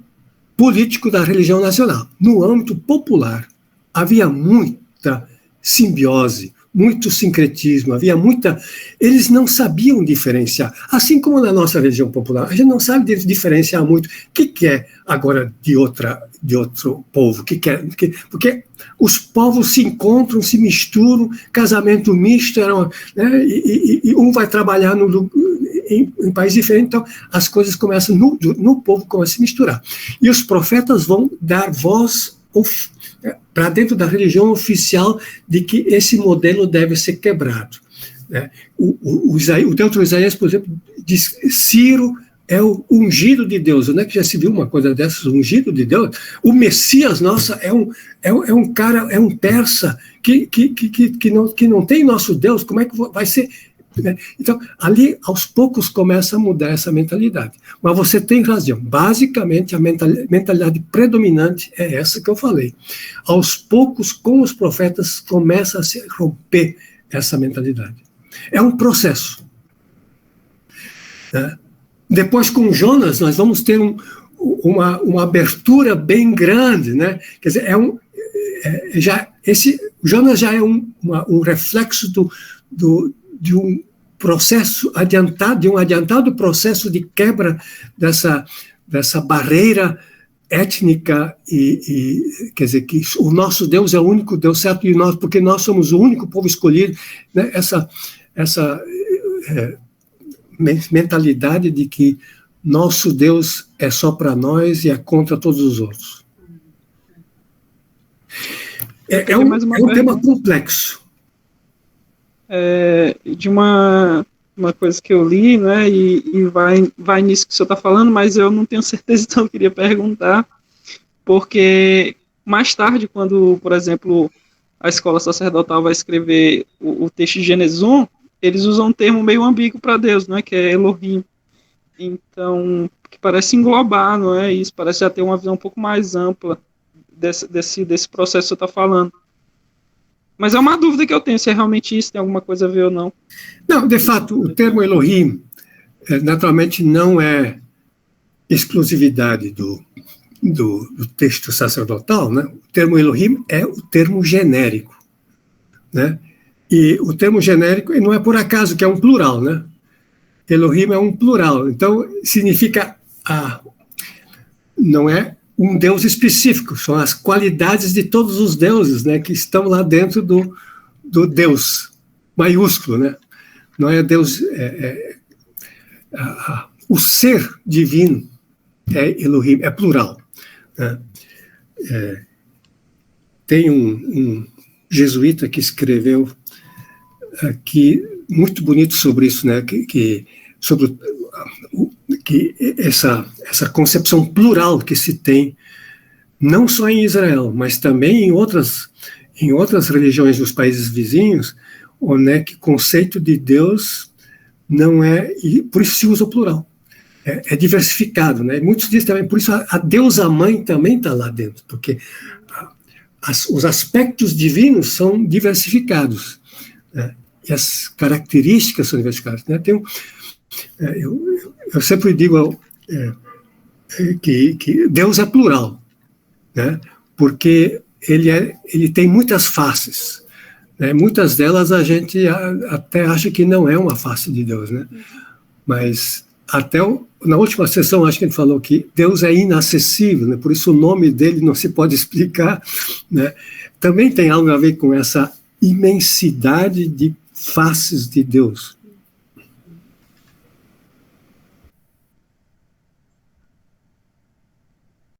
político da religião nacional. No âmbito popular, havia muita simbiose, muito sincretismo, eles não sabiam diferenciar, assim como na nossa religião popular, a gente não sabe diferenciar muito o que é agora de outro povo, porque os povos se encontram, se misturam, casamento misto, né, e um vai trabalhar em país diferente, então as coisas começam, no povo começam a se misturar. E os profetas vão dar voz para dentro da religião oficial de que esse modelo deve ser quebrado. O Deutero Isaías, por exemplo, diz Ciro é o ungido de Deus. Onde é que já se viu uma coisa dessas, ungido de Deus? O Messias, nossa, é um cara, é um persa que não tem nosso Deus, como é que vai ser? Então, ali, aos poucos, começa a mudar essa mentalidade. Mas você tem razão. Basicamente, a mentalidade predominante é essa que eu falei. Aos poucos, com os profetas, começa a se romper essa mentalidade. É um processo. Né? Depois, com Jonas, nós vamos ter uma abertura bem grande. Né? Quer dizer, Jonas já é um reflexo de um processo adiantado, de um adiantado processo de quebra dessa barreira étnica quer dizer, que o nosso Deus é o único Deus certo, e nós, porque nós somos o único povo escolhido, né? Essa mentalidade de que nosso Deus é só para nós e é contra todos os outros. É um tema complexo. De uma coisa que eu li, né, e vai nisso que o senhor está falando, mas eu não tenho certeza, então eu queria perguntar, porque mais tarde, quando, por exemplo, a escola sacerdotal vai escrever o texto de Gênesis 1, eles usam um termo meio ambíguo para Deus, né, que é Elohim. Então, que parece englobar, não é? Isso parece já ter uma visão um pouco mais ampla desse processo que você está falando. Mas é uma dúvida que eu tenho, se é realmente isso, tem alguma coisa a ver ou não. Não, de fato, o termo Elohim, naturalmente, não é exclusividade do texto sacerdotal, né? O termo Elohim é o termo genérico, né? E o termo genérico não é por acaso que é um plural, né? Elohim é um plural, então significa não é um Deus específico, são as qualidades de todos os deuses, né, que estão lá dentro do Deus maiúsculo, né? Não é Deus, o ser divino é Elohim, é plural, né? Tem um jesuíta que escreveu aqui muito bonito sobre isso, né? Sobre essa concepção plural que se tem, não só em Israel, mas também em outras religiões dos países vizinhos, onde que o conceito de Deus não é, e por isso se usa o plural, é diversificado, né? Muitos dizem também, por isso a deusa mãe também está lá dentro, porque os aspectos divinos são diversificados, né? E as características são diversificadas, né? Eu sempre digo que Deus é plural, né? Porque ele tem muitas faces, né? Muitas delas a gente até acha que não é uma face de Deus, né? Mas na última sessão acho que ele falou que Deus é inacessível, né? Por isso o nome dele não se pode explicar, né? Também tem algo a ver com essa imensidade de faces de Deus.